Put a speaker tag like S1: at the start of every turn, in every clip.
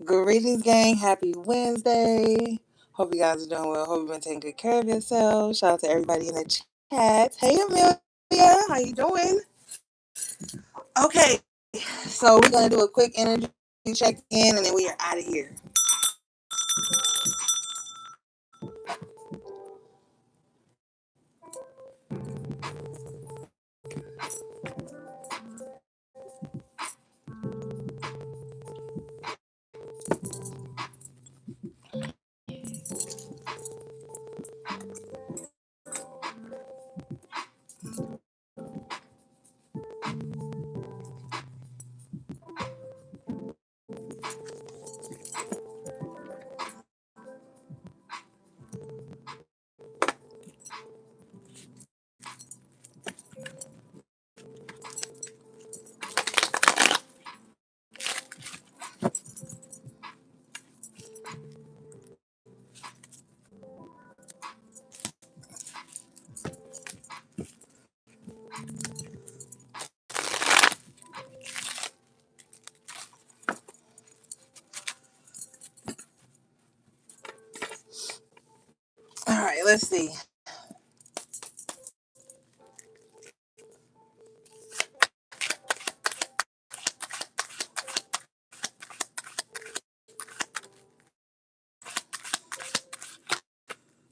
S1: Greetings, gang. Happy Wednesday. Hope you guys are doing well. Hope you've been taking good care of yourselves. Shout out to everybody in the chat. Hey, Amelia. How you doing? Okay, so we're going to do a quick energy check-in, and then we are out of here. All right, let's see.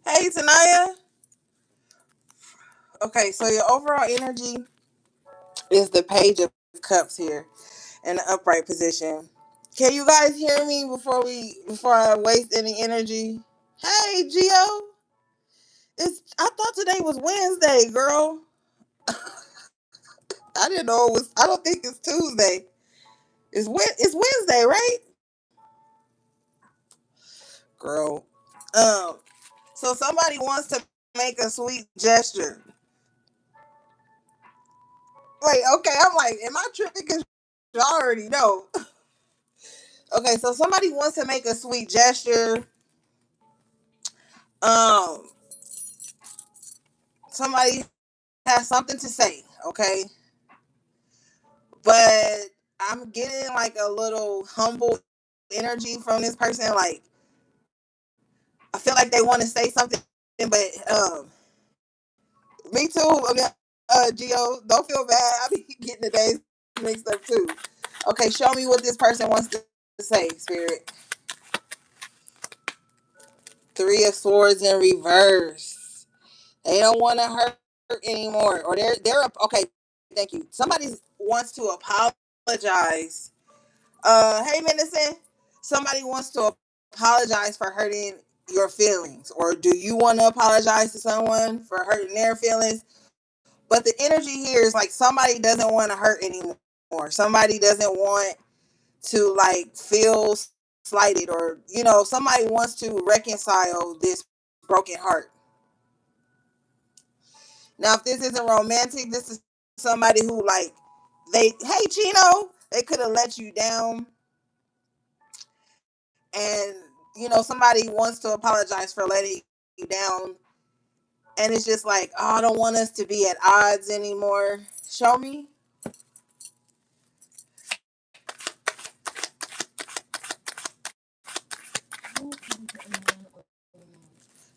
S1: Hey, Tanaya. Okay, so your overall energy is the Page of Cups here in the upright position. Can you guys hear me before I waste any energy? Hey, Gio. I thought today was Wednesday, girl. I didn't know it was. I don't think it's Tuesday. It's Wednesday, right, girl? Um. So somebody wants to make a sweet gesture. Wait, okay. I'm like, am I tripping? Because you already know. Okay, so somebody wants to make a sweet gesture. Um. Somebody has something to say. Okay, but I'm getting like a little humble energy from this person. Like I feel like they want to say something, but me too. I mean, Gio, don't feel bad. I be getting the days mixed up too. Okay, show me what this person wants to say, Spirit. Three of Swords in reverse. They don't want to hurt anymore, or they're okay. Thank you. Somebody wants to apologize. Hey, Medicine. Somebody wants to apologize for hurting your feelings, or do you want to apologize to someone for hurting their feelings? But the energy here is like somebody doesn't want to hurt anymore. Somebody doesn't want to like feel slighted, or somebody wants to reconcile this broken heart. Now, if this isn't romantic, this is somebody who like hey Chino, they could have let you down, and somebody wants to apologize for letting you down, and it's just like, oh, I don't want us to be at odds anymore. Show me.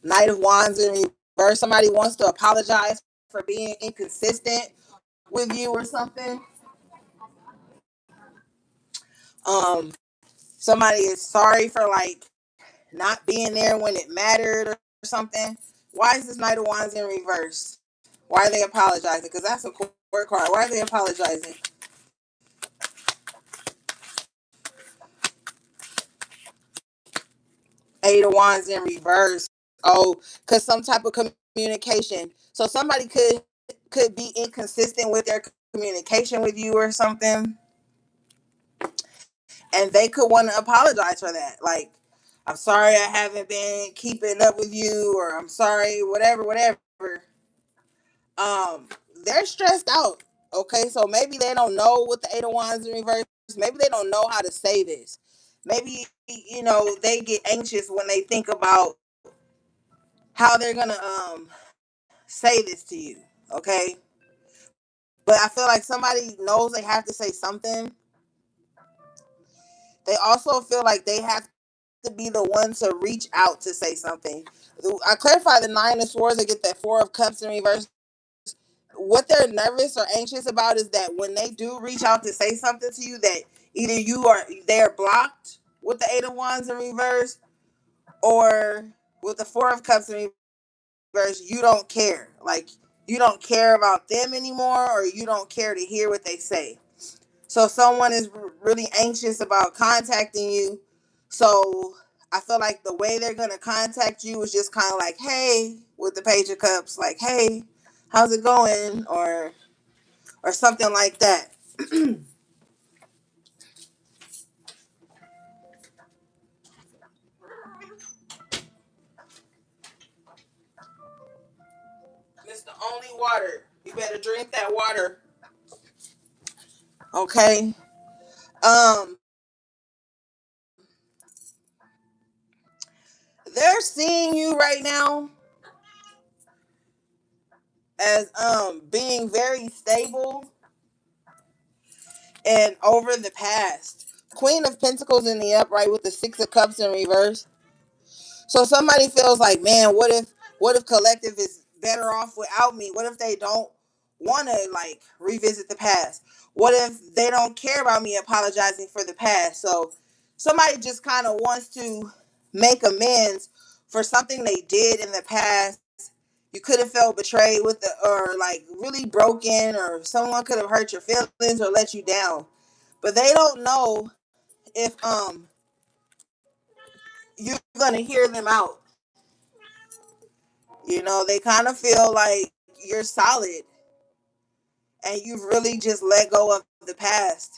S1: Knight of Wands in reverse. Somebody wants to apologize for being inconsistent with you or something. Um, Somebody is sorry for like not being there when it mattered or something. Why is this Knight of Wands in reverse? Why are they apologizing? Because that's a court card. Why are they apologizing? Eight of Wands in reverse. Oh, because some type of communication. So somebody could be inconsistent with their communication with you or something, and they could want to apologize for that. Like, I'm sorry I haven't been keeping up with you, or I'm sorry, whatever. Um, they're stressed out. Okay, so maybe they don't know what the Eight of Wands in reverse. Maybe they don't know how to say this. Maybe they get anxious when they think about how they're gonna say this to you. Okay, but I feel like somebody knows they have to say something, They also feel like they have to be the one to reach out to say something. I clarify the nine of swords and get that four of cups in reverse. What they're nervous or anxious about is that when they do reach out to say something to you, that either you or they're blocked with the eight of wands in reverse, or with the four of cups in reverse, you don't care. Like, you don't care about them anymore, or you don't care to hear what they say. So someone is really anxious about contacting you. So I feel like the way they're gonna contact you is just kind of like, "Hey," with the page of cups, like, "Hey, how's it going?" or something like that. It's the only water. You better drink that water. Okay. Um, they're seeing you right now as being very stable and over the past. Queen of Pentacles in the upright with the Six of Cups in reverse. So somebody feels like, man, what if collective is better off without me? What if they don't want to like revisit the past? What if they don't care about me apologizing for the past? So somebody just kind of wants to make amends for something they did in the past. You could have felt betrayed with the, or like really broken, or someone could have hurt your feelings or let you down. But they don't know if you're gonna hear them out. You know, they kind of feel like you're solid and you've really just let go of the past.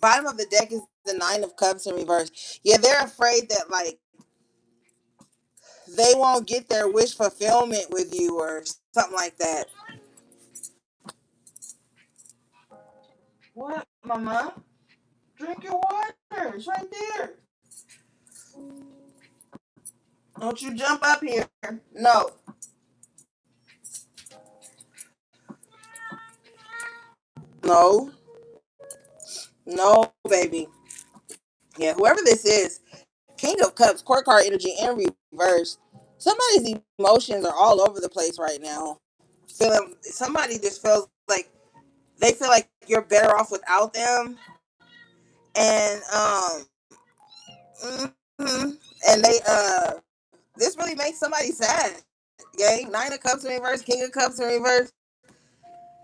S1: Bottom of the deck is the Nine of Cups in reverse. Yeah, they're afraid that like they won't get their wish fulfillment with you or something like that. What, mama? Drink your water. It's right there. Don't you jump up here. No. No. No, baby. Yeah, whoever this is, King of Cups, court card energy in reverse. Somebody's emotions are all over the place right now. Feeling somebody just feels like they feel like you're better off without them, and mhm, and they this really makes somebody sad. Okay, Nine of Cups in reverse, King of Cups in reverse.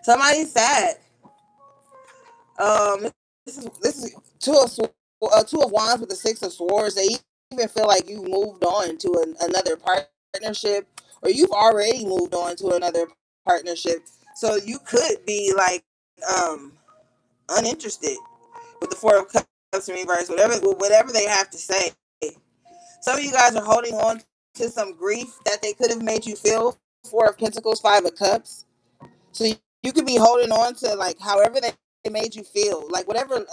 S1: Somebody's sad. Um, this is two of wands with the six of swords. They even feel like you moved on to another partnership, or you've already moved on to another partnership. So you could be like um uninterested with the four of cups in reverse. Whatever they have to say. Some of you guys are holding on to some grief that they could have made you feel. Four of Pentacles, Five of Cups. So you could be holding on to like however they made you feel, like whatever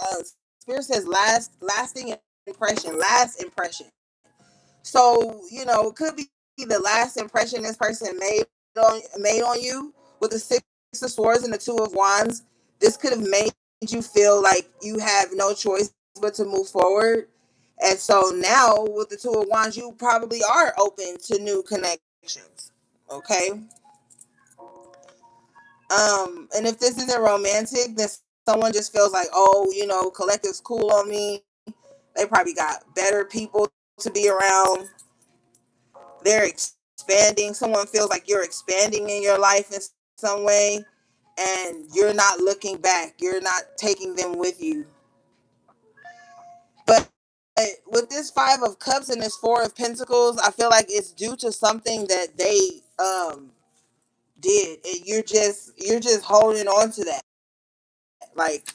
S1: Spirit says, lasting impression, last impression. So you know it could be the last impression this person made on you with the Six of Swords and the Two of Wands. This could have made you feel like you have no choice but to move forward. And so now with the Two of Wands, you probably are open to new connections. Okay. And if this isn't romantic, then someone just feels like, oh, you know, collective's cool on me. They probably got better people to be around. They're expanding. Someone feels like you're expanding in your life in some way, and you're not looking back. You're not taking them with you. But with this Five of Cups and this Four of Pentacles, I feel like it's due to something that they did, and you're just holding on to that. Like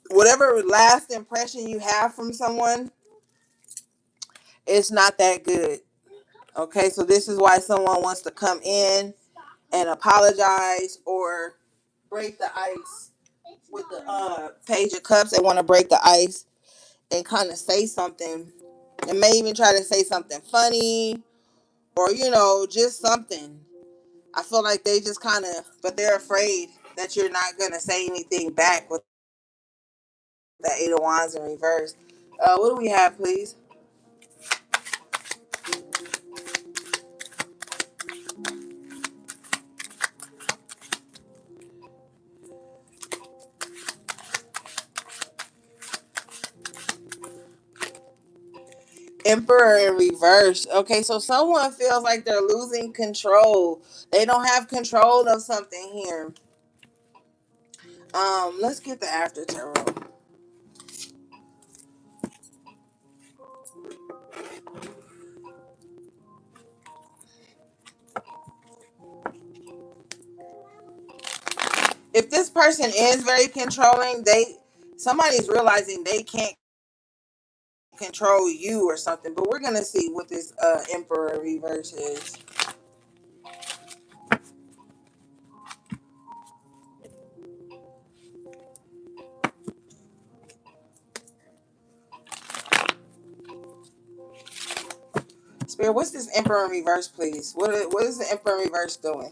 S1: whatever last impression you have from someone, it's not that good. Okay, so this is why someone wants to come in and apologize or break the ice with the Page of Cups. They want to break the ice and kind of say something, and may even try to say something funny or just something. I feel like they just kind of, but they're afraid that you're not gonna say anything back. With that Eight of Wands in reverse. What do we have, please? Emperor in reverse. Okay, so someone feels like they're losing control. They don't have control of something here. Let's get the after tarot. If this person is very controlling, somebody's realizing they can't control you or something. But we're gonna see what this Emperor reverse is. Spirit, what's this Emperor in reverse, please? What is the Emperor in reverse doing?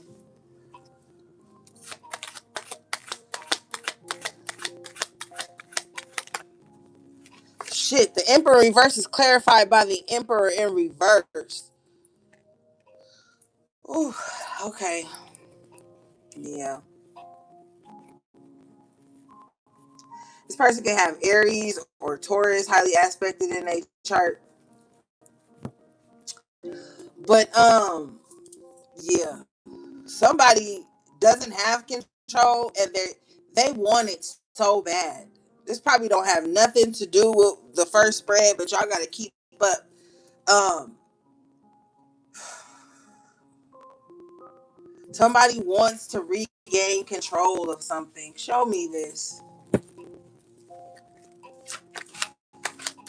S1: Shit, the Emperor in reverse is clarified by the Emperor in reverse. Ooh, okay. Yeah. This person can have Aries or Taurus highly aspected in a chart. But yeah. Somebody doesn't have control and they want it so bad. This probably don't have nothing to do with the first spread, but y'all gotta keep up. Um Somebody wants to regain control of something. Show me this.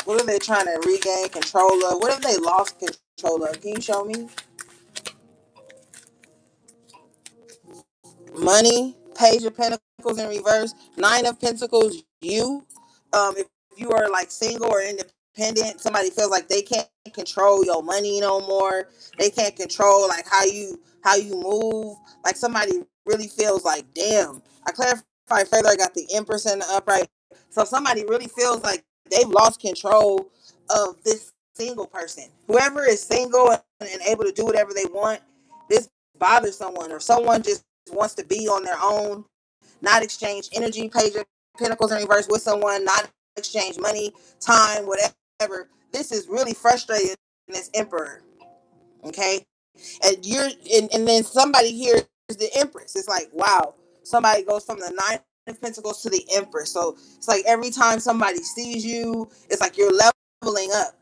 S1: What are they trying to regain control of? What have they lost control of? Can you show me? Money, Page of Pentacles in reverse, Nine of Pentacles, you. If you are like single or independent, somebody feels like they can't control your money no more. They can't control like how you move. Like somebody really feels like, damn. I clarify further. I got the Empress in the upright. So somebody really feels like they've lost control of this single person. Whoever is single and able to do whatever they want, this bothers someone, or someone just wants to be on their own, not exchange energy, Page of Pentacles in reverse with someone, not exchange money, time, whatever. This is really frustrating this Emperor. Okay. And then somebody here is the Empress. It's like, wow, somebody goes from the Nine of Pentacles to the Empress. So it's like every time somebody sees you, it's like you're leveling up.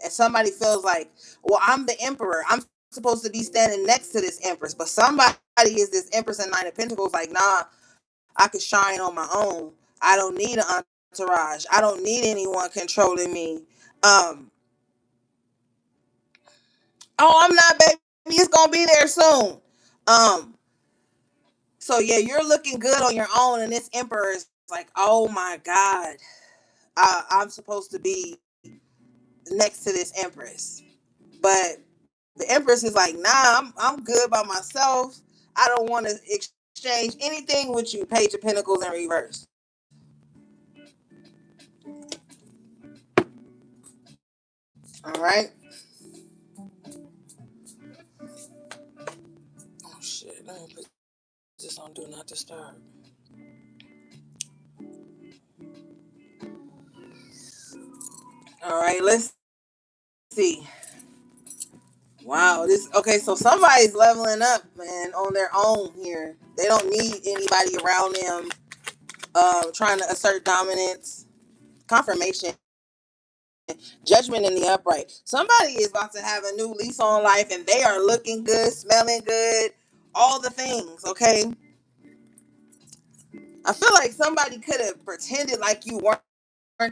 S1: And somebody feels like, well, I'm the Emperor. I'm supposed to be standing next to this Empress. But somebody is this Empress and Nine of Pentacles, like, nah, I could shine on my own. I don't need an entourage. I don't need anyone controlling me. Um, oh, I'm not, baby. It's gonna be there soon. Um, so yeah, you're looking good on your own, and this Emperor is like, oh my God, I'm supposed to be next to this Empress. But the Empress is like, nah, I'm good by myself. I don't want to exchange anything with you. Page of Pentacles in reverse. All right. Oh shit. Let me put this on Do Not Disturb. All right. Let's see. Wow. This okay. So somebody's leveling up, man, on their own here. They don't need anybody around them. Trying to assert dominance. Confirmation. Judgment in the upright. Somebody is about to have a new lease on life and they are looking good, smelling good, all the things, okay? I feel like somebody could have pretended like you weren't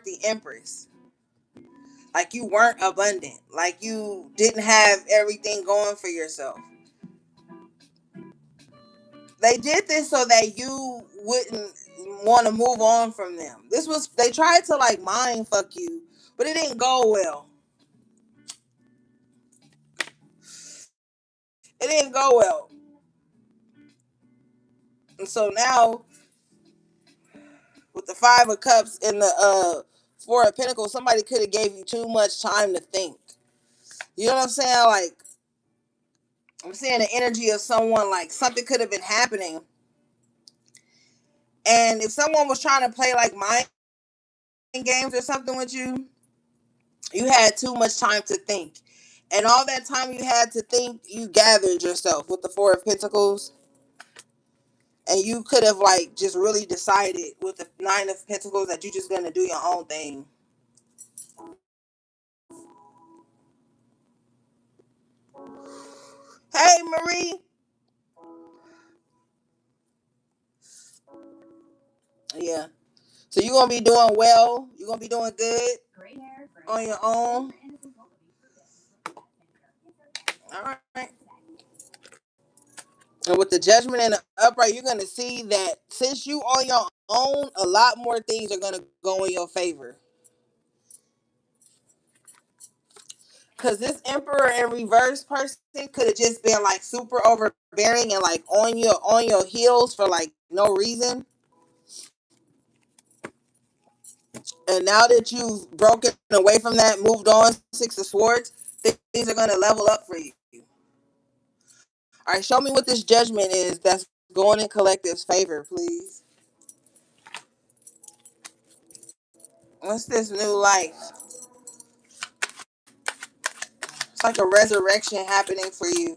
S1: the Empress. Like you weren't abundant. Like you didn't have everything going for yourself. They did this so that you wouldn't want to move on from them. They tried to like mind fuck you, but it didn't go well. It didn't go well. And so now With the Five of Cups and the Four of Pentacles, somebody could have gave you too much time to think. You know what I'm saying? Like, I'm seeing the energy of someone, like something could have been happening. And if someone was trying to play like mind games or something with you, you had too much time to think. And all that time you had to think, you gathered yourself with the Four of Pentacles. And you could have like just really decided with the Nine of Pentacles that you're just gonna do your own thing. Hey Marie. Yeah. So you're gonna be doing well. You're gonna be doing good on your own. All right. And with the Judgment and the Upright, you're gonna see that since you on your own, a lot more things are gonna go in your favor. Cause this Emperor in reverse person could have just been like super overbearing and like on your heels for like no reason. And now that you've broken away from that, moved on, Six of Swords, things are gonna level up for you. All right, show me what this Judgment is that's going in collective's favor, please. What's this new life? It's like a resurrection happening for you.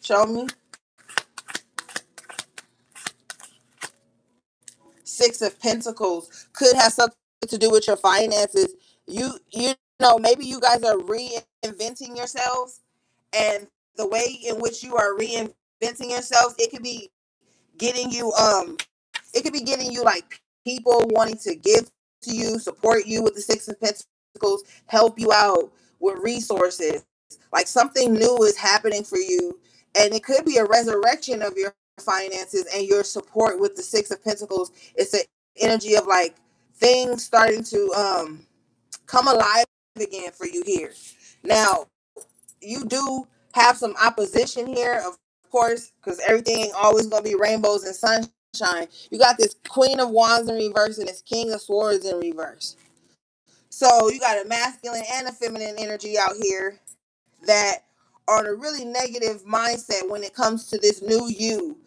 S1: Show me. Six of Pentacles could have something to do with your finances. You know, maybe you guys are reinventing yourselves, and the way in which you are reinventing yourselves, getting you it could be getting you like people wanting to give to you, support you with the Six of Pentacles, help you out with resources. Like something new is happening for you, and it could be a resurrection of your finances and your support with the Six of Pentacles. It's an energy of like things starting to come alive again for you here. Now, you do have some opposition here, of course, because everything ain't always gonna be rainbows and sunshine. You got this Queen of Wands in reverse and this King of Swords in reverse. So you got a masculine and a feminine energy out here that are in a really negative mindset when it comes to this new you,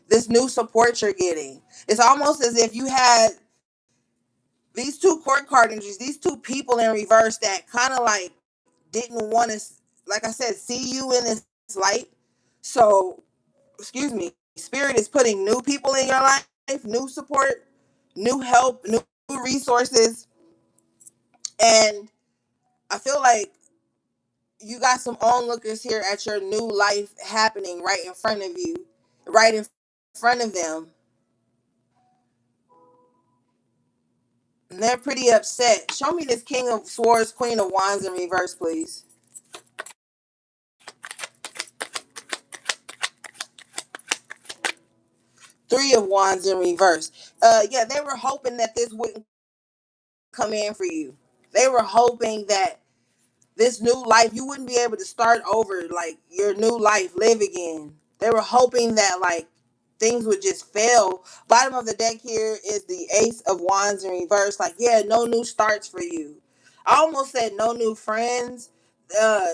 S1: this new support you're getting. It's almost as if you had these two court card energies, these two people in reverse that kind of like didn't want to, like I said, see you in this light. So, excuse me, Spirit is putting new people in your life, new support, new help, new resources. And I feel like you got some onlookers here at your new life happening right in front of you, right in front of them. And they're pretty upset. Show me this King of Swords, Queen of Wands in reverse, please. Three of Wands in reverse. Yeah, they were hoping that this wouldn't come in for you. They were hoping that this new life, you wouldn't be able to start over, like your new life, live again. They were hoping that like things would just fail. Bottom of the deck here is the Ace of Wands in reverse. Like, yeah, no new starts for you. I almost said no new friends. Uh,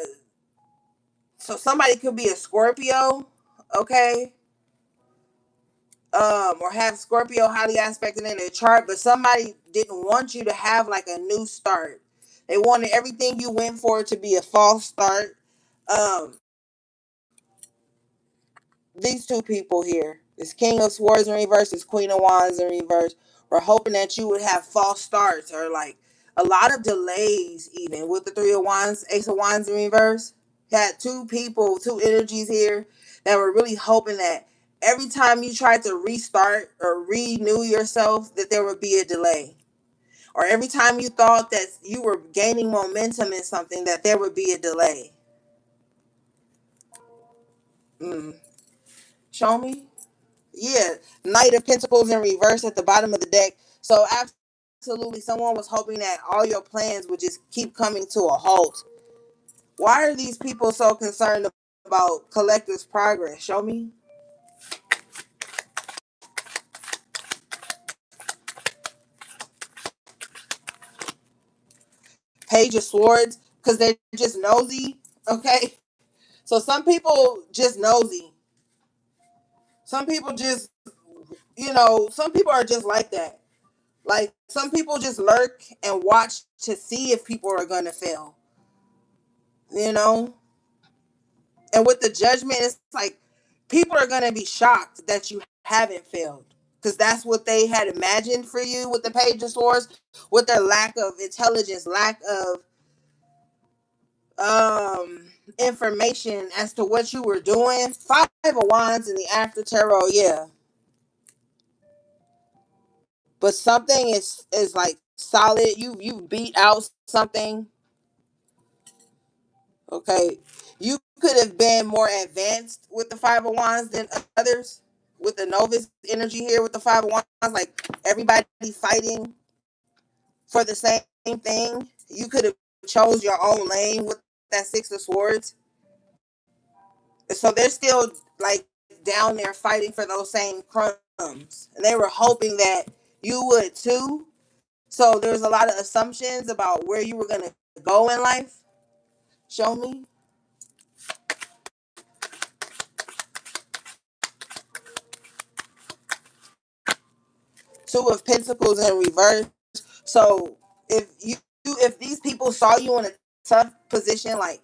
S1: so somebody could be a Scorpio, okay? Or have Scorpio highly aspected in their chart, but somebody didn't want you to have like a new start. They wanted everything you went for to be a false start. Um, these two people here, this King of Swords in reverse, this Queen of Wands in reverse, were hoping that you would have false starts or like a lot of delays, even with the Three of Wands, Ace of Wands in reverse. You had two people, two energies here that were really hoping that every time you tried to restart or renew yourself, that there would be a delay. Or every time you thought that you were gaining momentum in something, that there would be a delay. Mm. Show me. Yeah, Knight of Pentacles in reverse at the bottom of the deck. So absolutely, someone was hoping that all your plans would just keep coming to a halt. Why are these people so concerned about collective's progress? Show me. Page of Swords because they're just nosy. Okay, so some people just nosy. Some people just, some people are just like that. Like some people just lurk and watch to see if people are gonna fail. You know, and with the judgment, it's like people are gonna be shocked that you haven't failed because that's what they had imagined for you with the Page of Swords, with their lack of intelligence, lack of information as to what you were doing. Five of Wands in the after tarot, yeah, but something is like solid. You beat out something. Okay, you could have been more advanced with the Five of Wands than others. With the novice energy here, with the Five of Wands, like everybody fighting for the same thing. You could have chose your own lane with that Six of Swords. So they're still like down there fighting for those same crumbs, and they were hoping that you would too. So there's a lot of assumptions about where you were gonna go in life. Show me. Two of Pentacles in reverse. So if these people saw you in a tough position, like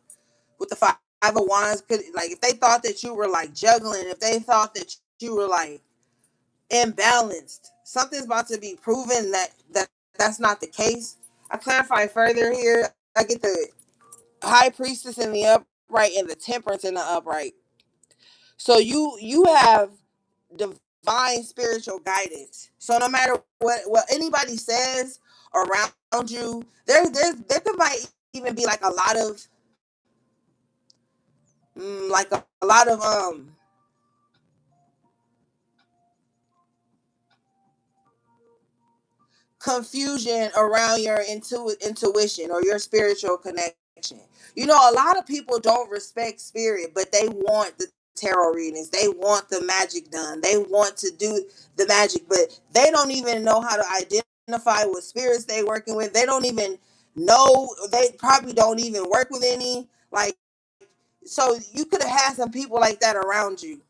S1: with the Five of Wands, could, like if they thought that you were like juggling, if they thought that you were like imbalanced, something's about to be proven that that's not the case. I clarify further here. I get the High Priestess in the upright and the Temperance in the upright. So you have divine spiritual guidance. So no matter what anybody says around you, there could might even be like a lot of like a lot of confusion around your intuition or your spiritual connection. You know, a lot of people don't respect spirit, but they want the tarot readings. They want the magic done. They want to do the magic, but they don't even know how to identify what spirits they working with. They don't even know. They probably don't even work with any. Like, so you could have had some people like that around you.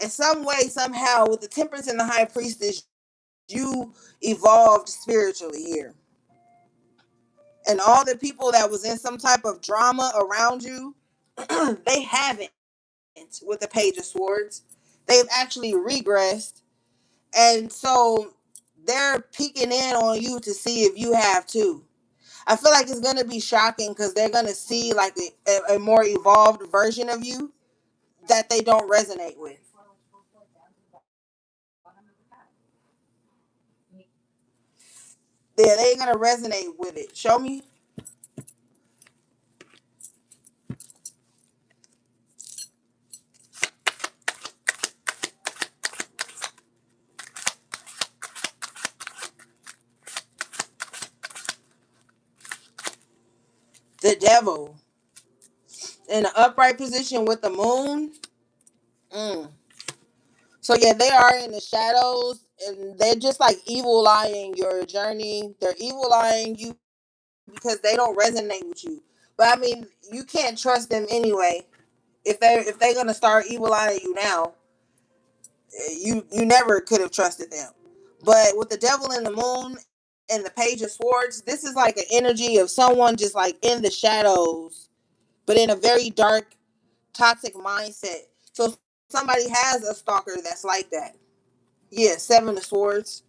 S1: In some way, somehow, with the Temperance and the High Priestess, you evolved spiritually here. And all the people that was in some type of drama around you, they haven't with the Page of Swords. They've actually regressed. And so they're peeking in on you to see if you have too. I feel like it's going to be shocking because they're going to see like a more evolved version of you that they don't resonate with. They ain't going to resonate with it. Show me the devil in an upright position with the moon. Mm. So yeah, they are in the shadows, and they're just like evil eyeing your journey. They're evil eyeing you because they don't resonate with you. But I mean, you can't trust them anyway. If they're gonna start evil eyeing you now, you never could have trusted them. But with the devil in the moon and the Page of Swords, this is like an energy of someone just like in the shadows, but in a very dark, toxic mindset. So somebody has a stalker that's like that. Yeah, Seven of Swords.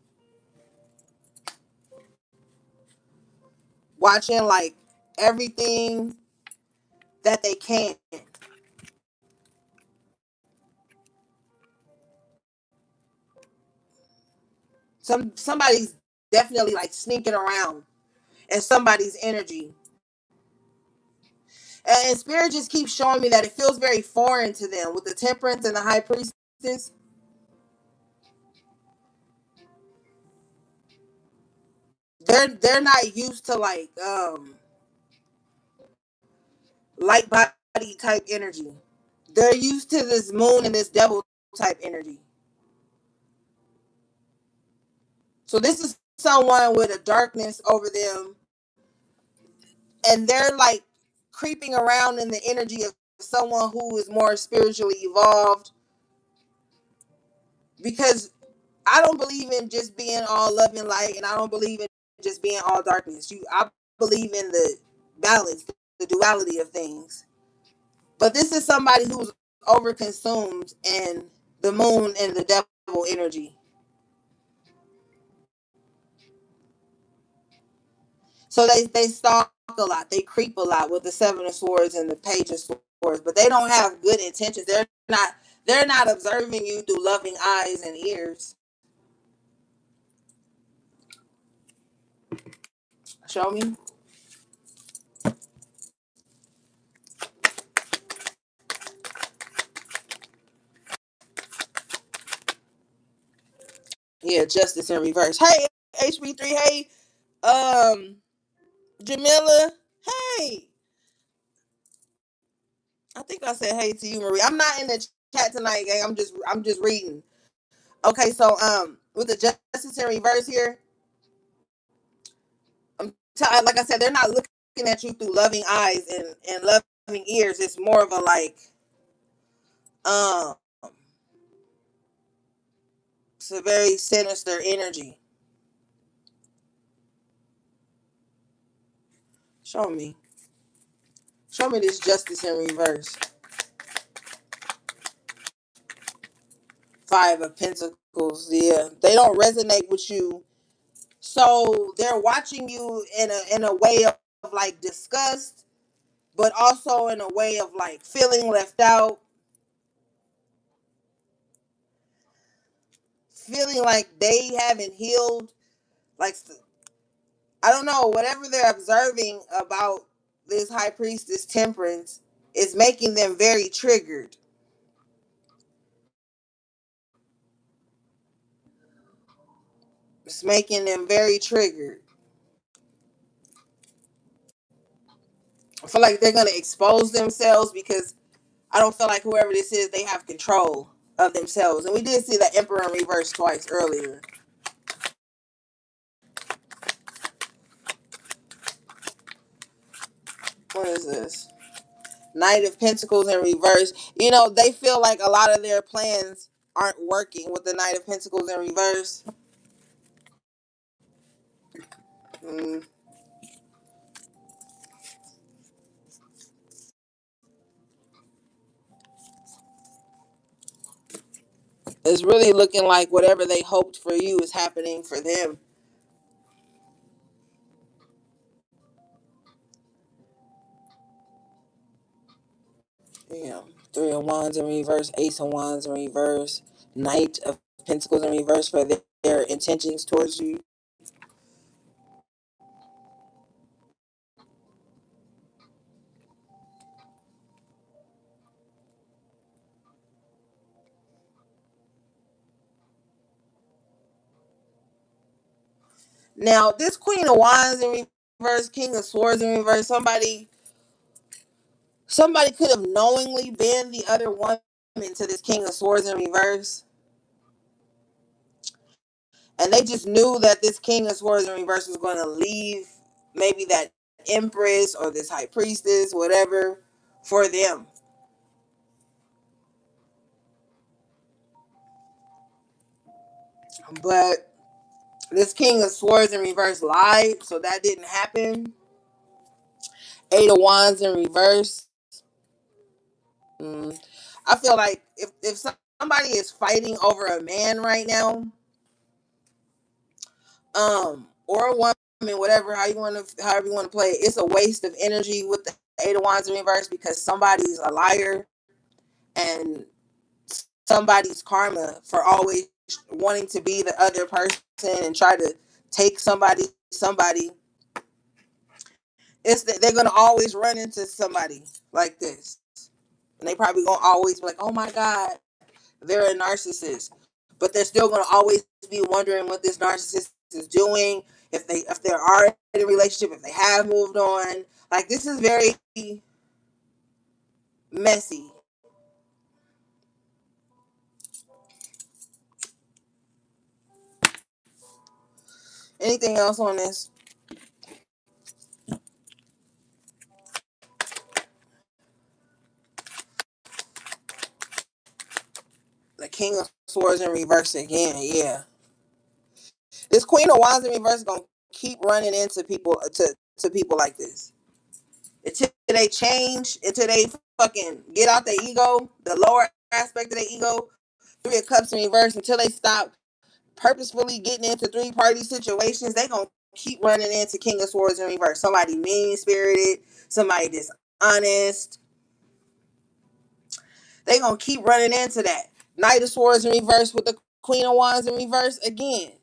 S1: Watching like everything that they can. Somebody's definitely like sneaking around in somebody's energy. And spirit just keeps showing me that it feels very foreign to them with the Temperance and the High Priestess. They're not used to like light body type energy. They're used to this moon and this devil type energy. So this is someone with a darkness over them and they're like creeping around in the energy of someone who is more spiritually evolved, because I don't believe in just being all love and light, and I don't believe in just being all darkness. I believe in the balance, the duality of things. But this is somebody who's overconsumed in the moon and the devil energy. So they stalk a lot, they creep a lot with the Seven of Swords and the Page of Swords, but they don't have good intentions. They're not observing you through loving eyes and ears. Show me. Yeah, justice in reverse. Hey, HB3. Hey, um, Jamila. Hey, I think I said hey to you, Marie. I'm not in the chat tonight, gang. I'm just reading. Okay, so with the justice in reverse here, like I said, they're not looking at you through loving eyes and loving ears. It's more of a like um, it's a very sinister energy. Show me, show me this justice in reverse. Five of Pentacles. Yeah, they don't resonate with you, so they're watching you in a way of like disgust, but also in a way of like feeling left out, feeling like they haven't healed. Like, I don't know, whatever they're observing about this high priestess temperance is making them very triggered. It's making them very triggered. I feel like they're gonna expose themselves because I don't feel like whoever this is, they have control of themselves. And we did see that Emperor in reverse twice earlier. What is this? Knight of Pentacles in reverse. You know, they feel like a lot of their plans aren't working with the Knight of Pentacles in reverse. Mm. It's really looking like whatever they hoped for you is happening for them. Damn. Three of Wands in reverse, Ace of Wands in reverse, Knight of Pentacles in reverse for their intentions towards you. Now, this Queen of Wands in reverse, King of Swords in reverse, somebody could have knowingly been the other woman to this King of Swords in reverse. And they just knew that this King of Swords in reverse was going to leave maybe that Empress or this High Priestess, whatever, for them. But this King of Swords in reverse lied, so that didn't happen. Eight of Wands in reverse. Mm. I feel like if somebody is fighting over a man right now, or a woman, whatever, however you want to play it, it's a waste of energy with the Eight of Wands in reverse because somebody's a liar and somebody's karma for always wanting to be the other person and try to take somebody. It's that they're gonna always run into somebody like this, and they probably gonna always be like, "Oh my God, they're a narcissist," but they're still gonna always be wondering what this narcissist is doing, if they are in a relationship, if they have moved on. Like, this is very messy. Anything else on this? King of Swords in reverse again. Yeah, this Queen of Wands in reverse gonna keep running into people to people like this until they change, until they fucking get out their ego, the lower aspect of their ego. Three of Cups in reverse, until they stop purposefully getting into three-party situations. They gonna keep running into King of Swords in reverse. Somebody mean-spirited, somebody dishonest. They gonna keep running into that. Knight of Swords in reverse with the Queen of Wands in reverse again.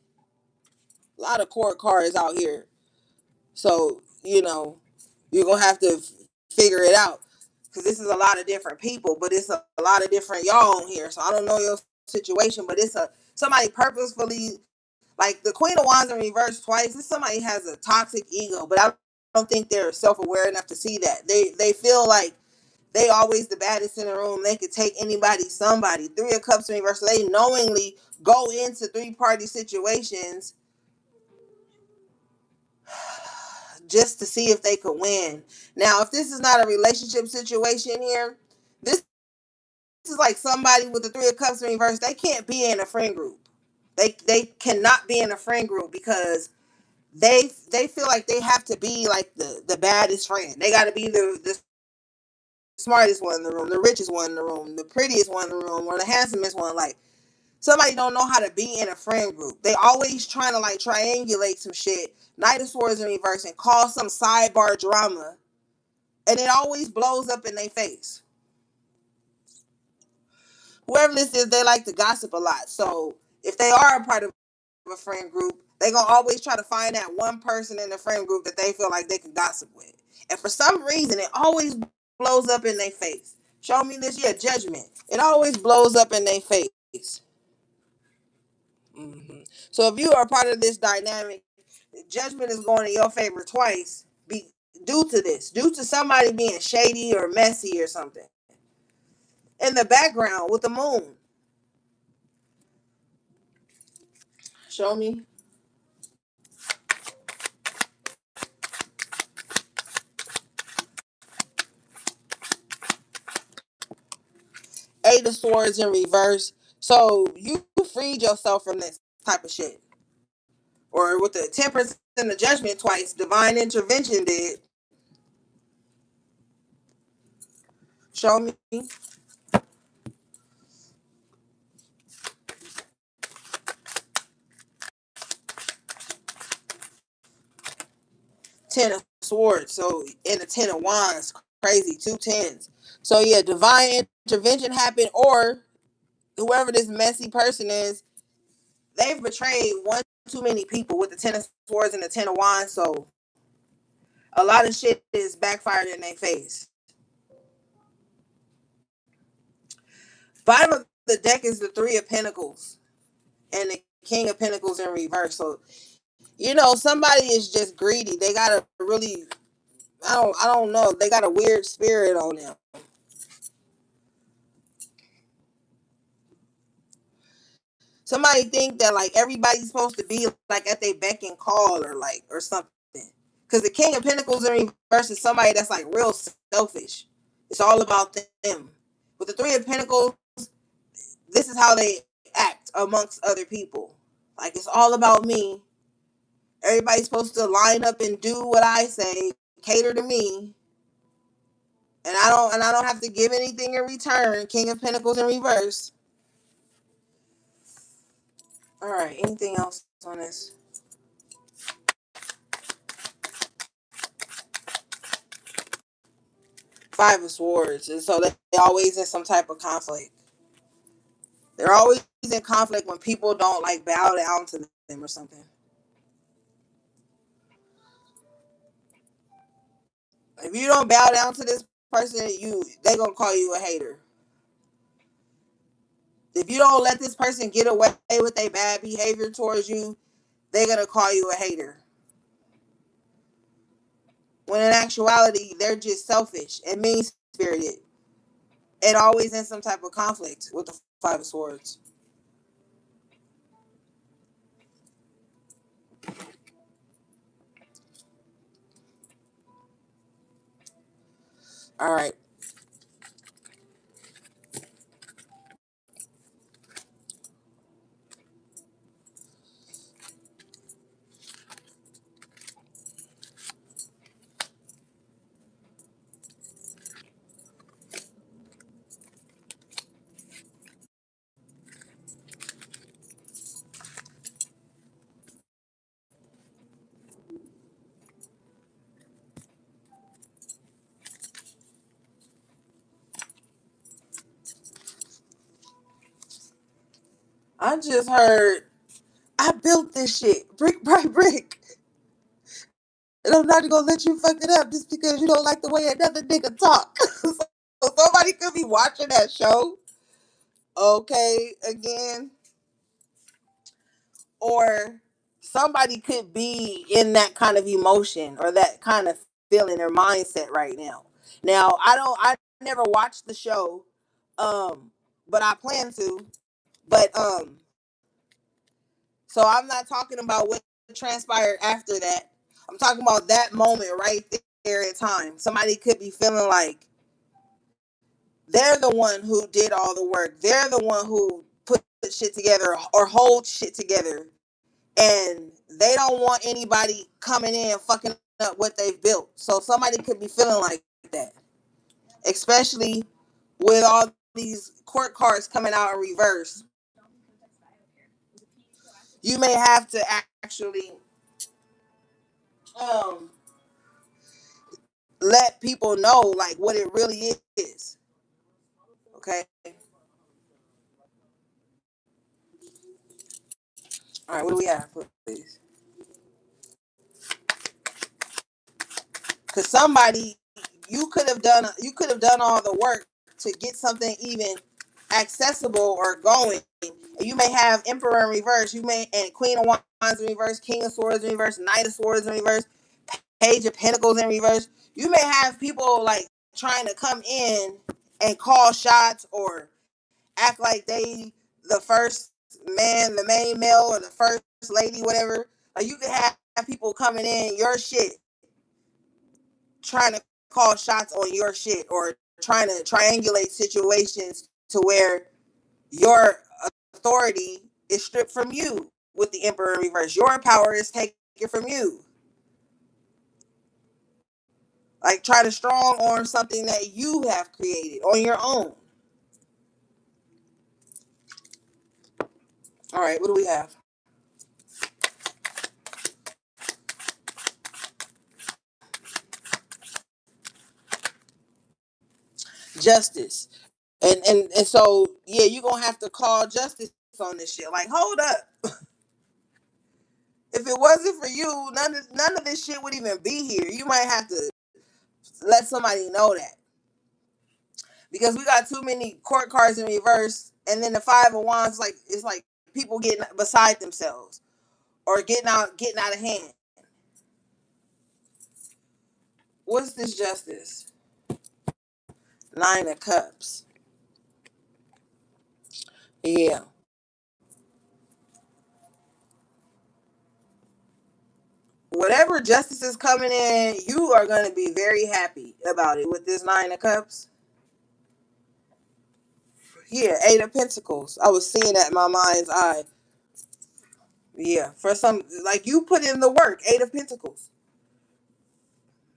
S1: A lot of court cards out here. So, you're going to have to figure it out. Because this is a lot of different people, but it's a lot of different y'all on here. So I don't know your situation, but it's somebody purposefully, like the Queen of Wands in reverse twice. This somebody has a toxic ego, but I don't think they're self-aware enough to see that. They feel like they always the baddest in the room. They could take anybody, somebody. Three of Cups in reverse. So they knowingly go into three-party situations just to see if they could win. Now, if this is not a relationship situation here, this is like somebody with the Three of Cups in reverse. They can't be in a friend group. They cannot be in a friend group because they feel like they have to be like the baddest friend. They got to be the smartest one in the room, the richest one in the room, the prettiest one in the room, or the handsomest one. Like, somebody don't know how to be in a friend group. They always trying to like triangulate some shit. Knight of Swords in reverse and cause some sidebar drama, and it always blows up in their face. Whoever this is, they like to gossip a lot. So if they are a part of a friend group, they gonna always try to find that one person in the friend group that they feel like they can gossip with. And for some reason, it always blows up in their face. Show me this, yeah, judgment. It always blows up in their face. hmm So if you are part of this dynamic, judgment is going in your favor twice. Due to this, due to somebody being shady or messy or something. In the background with the moon. Show me. Eight of Swords in reverse. So you freed yourself from this type of shit. Or with the temperance and the judgment twice, divine intervention did. Show me. Ten of Swords. So in the Ten of Wands, crazy. Two tens. So yeah, divine intervention happened, or whoever this messy person is, they've betrayed one too many people with the Ten of Swords and the Ten of Wands. So a lot of shit is backfired in their face. Bottom of the deck is the Three of Pentacles and the King of Pentacles in reverse. So somebody is just greedy. They got a really, I don't know. They got a weird spirit on them. Somebody think that like everybody's supposed to be like at their beck and call or something. Because the King of Pentacles in reverse is somebody that's like real selfish. It's all about them. With the Three of Pentacles, this is how they act amongst other people. Like, it's all about me. Everybody's supposed to line up and do what I say, cater to me, and I don't have to give anything in return. King of Pentacles in reverse. All right, anything else on this? Five of Swords, and so they're always in some type of conflict. They're always in conflict when people don't like bow down to them or something. If you don't bow down to this person, they gonna call you a hater. If you don't let this person get away with their bad behavior towards you, they're gonna call you a hater. When in actuality, they're just selfish and mean spirited and always in some type of conflict with the Five of Swords. All right. I just heard I built this shit brick by brick. And I'm not gonna let you fuck it up just because you don't like the way another nigga talk. So somebody could be watching that show, okay, again, or somebody could be in that kind of emotion or that kind of feeling or mindset right now. Now, I never watched the show, um, but I plan to. But so I'm not talking about what transpired after that. I'm talking about that moment right there in time. Somebody could be feeling like they're the one who did all the work. They're the one who put shit together or hold shit together. And they don't want anybody coming in and fucking up what they've built. So somebody could be feeling like that. Especially with all these court cards coming out in reverse. You may have to actually um let people know like what it really is. Okay. All right, what do we have, please? Because somebody you could have done all the work to get something even accessible or going. And you may have Emperor in reverse, you may and Queen of Wands in reverse, King of Swords in reverse, Knight of Swords in reverse, Page of Pentacles in reverse. You may have people like trying to come in and call shots or act like they the first man, the main male, or the first lady, whatever. Like you could have people coming in your shit trying to call shots on your shit or trying to triangulate situations to where your authority is stripped from you with the Emperor in reverse. Your power is taken from you. Like try to strong arm something that you have created on your own. All right, what do we have? Justice. And so yeah, you're gonna have to call justice on this shit. Like, hold up. If it wasn't for you, none of this shit would even be here. You might have to let somebody know that. Because we got too many court cards in reverse, and then the five of wands, like it's like people getting beside themselves or getting out of hand. What's this justice? Nine of cups. Yeah. Whatever justice is coming in, you are going to be very happy about it with this nine of cups. Yeah, eight of pentacles. I was seeing that in my mind's eye. Yeah, for some, like you put in the work, eight of pentacles.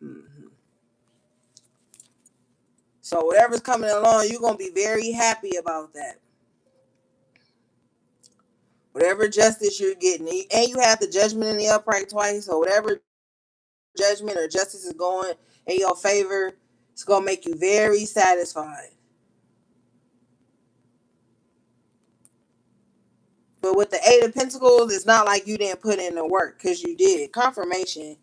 S1: Mm-hmm. So whatever's coming along, you're going to be very happy about that. Whatever justice you're getting, and you have the judgment in the upright twice, so whatever judgment or justice is going in your favor, it's going to make you very satisfied. But with the eight of pentacles, it's not like you didn't put in the work, because you did. Confirmation.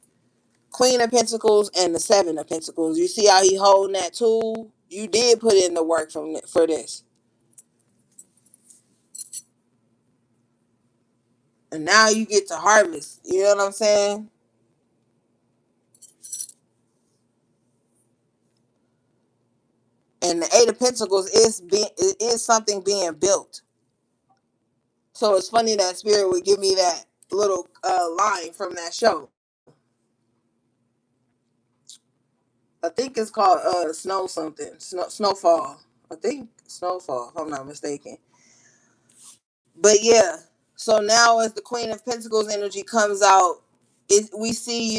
S1: Queen of pentacles and the seven of pentacles. You see how he holding that tool? You did put in the work for this. And now you get to harvest. You know what I'm saying? And the eight of pentacles is something being built. So it's funny that spirit would give me that little line from that show. I think it's called snow something. Snowfall. I think snowfall, if I'm not mistaken. But yeah. So now as the Queen of Pentacles energy comes out, we see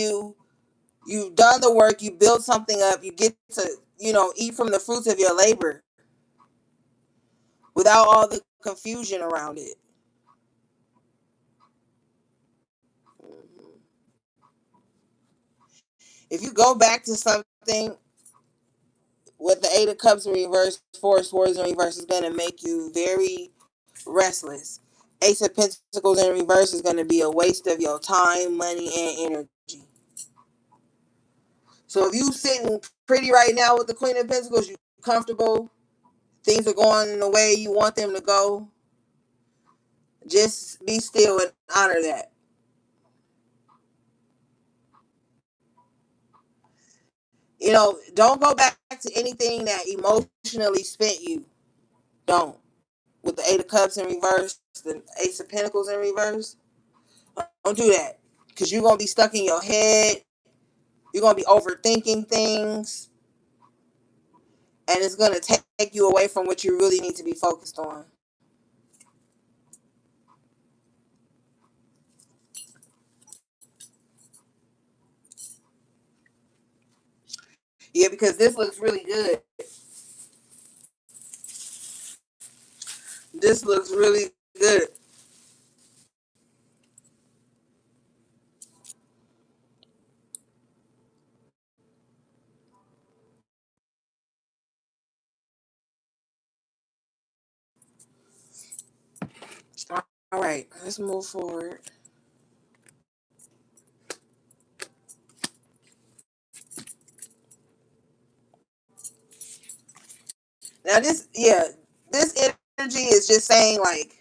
S1: you've done the work, you built something up, you get to, eat from the fruits of your labor without all the confusion around it. If you go back to something with the Eight of Cups in reverse, Four of Swords in reverse is going to make you very restless. Ace of Pentacles in reverse is going to be a waste of your time, money, and energy. So if you sitting pretty right now with the Queen of Pentacles, you comfortable, things are going the way you want them to go, just be still and honor that. Don't go back to anything that emotionally spent you. Don't. With the Eight of Cups in reverse, the Ace of Pentacles in reverse, don't do that. Because you're going to be stuck in your head. You're going to be overthinking things. And it's going to take you away from what you really need to be focused on. Yeah, because this looks really good. This looks really good. All right, let's move forward. Now, this energy is just saying, like,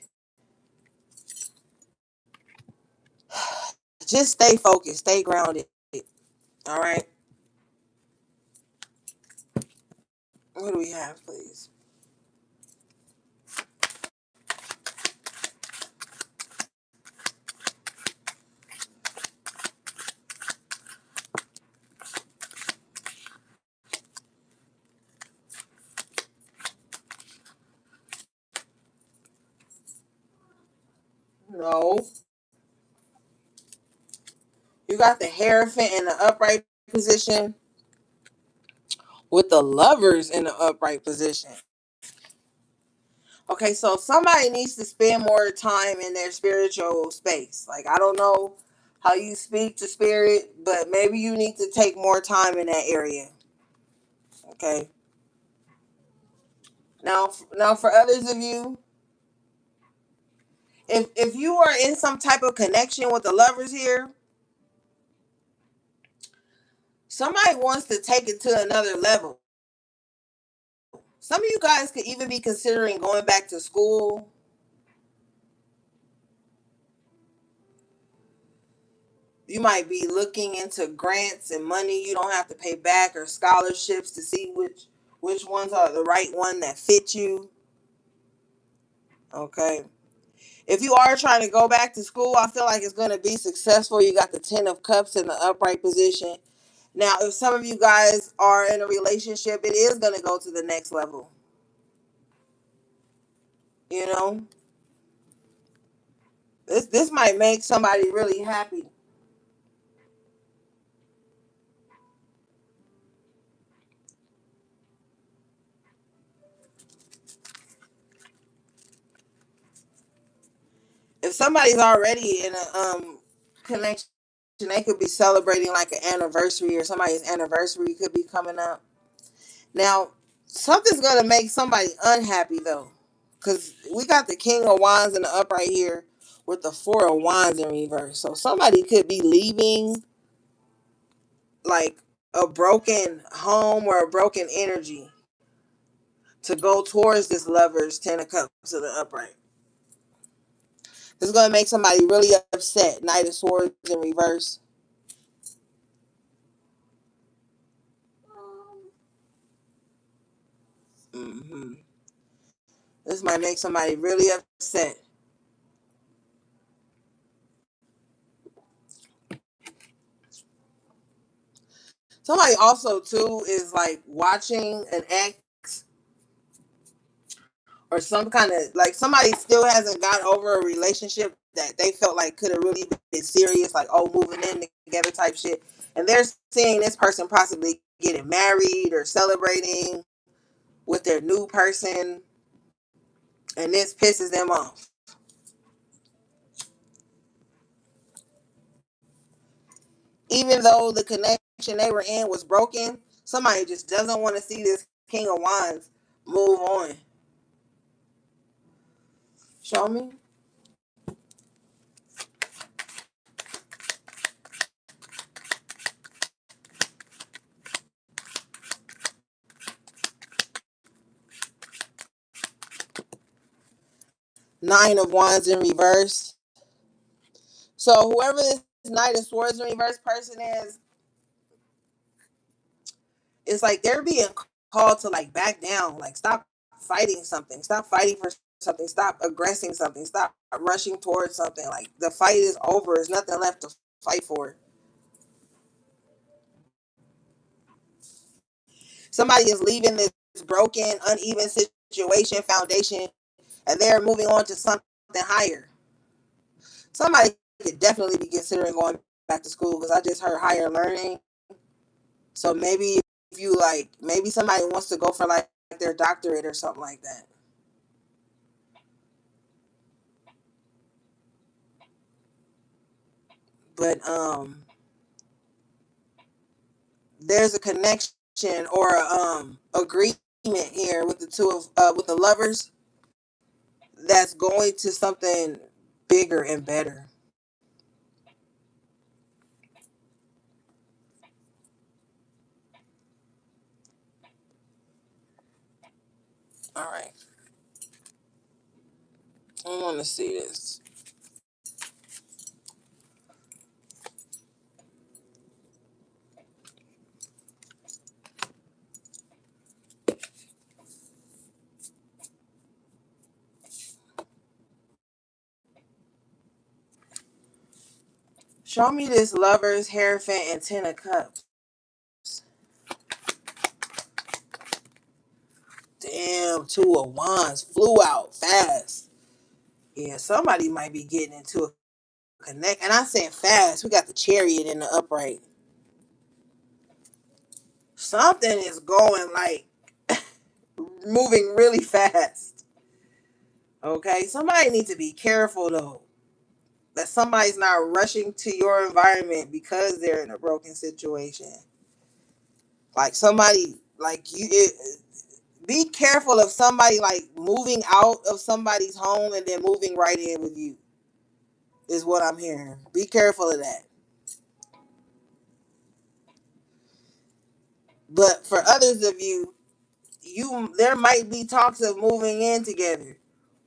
S1: just stay focused, stay grounded. All right. What do we have, please? No. You got the Hierophant in the upright position with the Lovers in the upright position. Okay, so somebody needs to spend more time in their spiritual space. Like, I don't know how you speak to spirit, but maybe you need to take more time in that area. Okay. Now for others of you, if you are in some type of connection with the Lovers here, somebody wants to take it to another level. Some of you guys could even be considering going back to school. You might be looking into grants and money you don't have to pay back, or scholarships to see which ones are the right one that fit you. Okay. If you are trying to go back to school, I feel like it's going to be successful. You got the Ten of Cups in the upright position. Now, if some of you guys are in a relationship, it is going to go to the next level. You know, this might make somebody really happy. If somebody's already in a connection, they could be celebrating like an anniversary, or somebody's anniversary could be coming up. Now, something's gonna make somebody unhappy though, because we got the King of Wands in the upright here with the Four of Wands in reverse. So somebody could be leaving like a broken home or a broken energy to go towards this Lover's Ten of Cups in the upright. This is gonna make somebody really upset. Knight of Swords in reverse. Mm-hmm. This might make somebody really upset. Somebody also too is like watching an ex, or some kind of, like, somebody still hasn't got over a relationship that they felt like could have really been serious, like, oh, moving in together type shit. And they're seeing this person possibly getting married or celebrating with their new person, and this pisses them off. Even though the connection they were in was broken, somebody just doesn't want to see this King of Wands move on. Show me. Nine of Wands in reverse. So whoever this Knight of Swords in reverse person is, it's like they're being called to like back down, like stop fighting something, stop fighting for something, stop aggressing something, stop rushing towards something. Like the fight is over. There's nothing left to fight for. Somebody is leaving this broken, uneven situation, foundation, and they're moving on to something higher. Somebody could definitely be considering going back to school because I just heard higher learning. So maybe if you like, maybe somebody wants to go for like their doctorate or something like that. But there's a connection or a agreement here with the two of with the lovers that's going to something bigger and better. All right, I want to see this. Show me this lovers, Hierophant, and Ten of Cups. Damn, Two of Wands flew out fast. Yeah, somebody might be getting into a connect. And I said fast. We got the Chariot in the upright. Something is going like moving really fast. Okay, somebody needs to be careful though. That somebody's not rushing to your environment because they're in a broken situation. Like somebody, like be careful of somebody like moving out of somebody's home and then moving right in with you. Is what I'm hearing. Be careful of that. But for others of you, there might be talks of moving in together,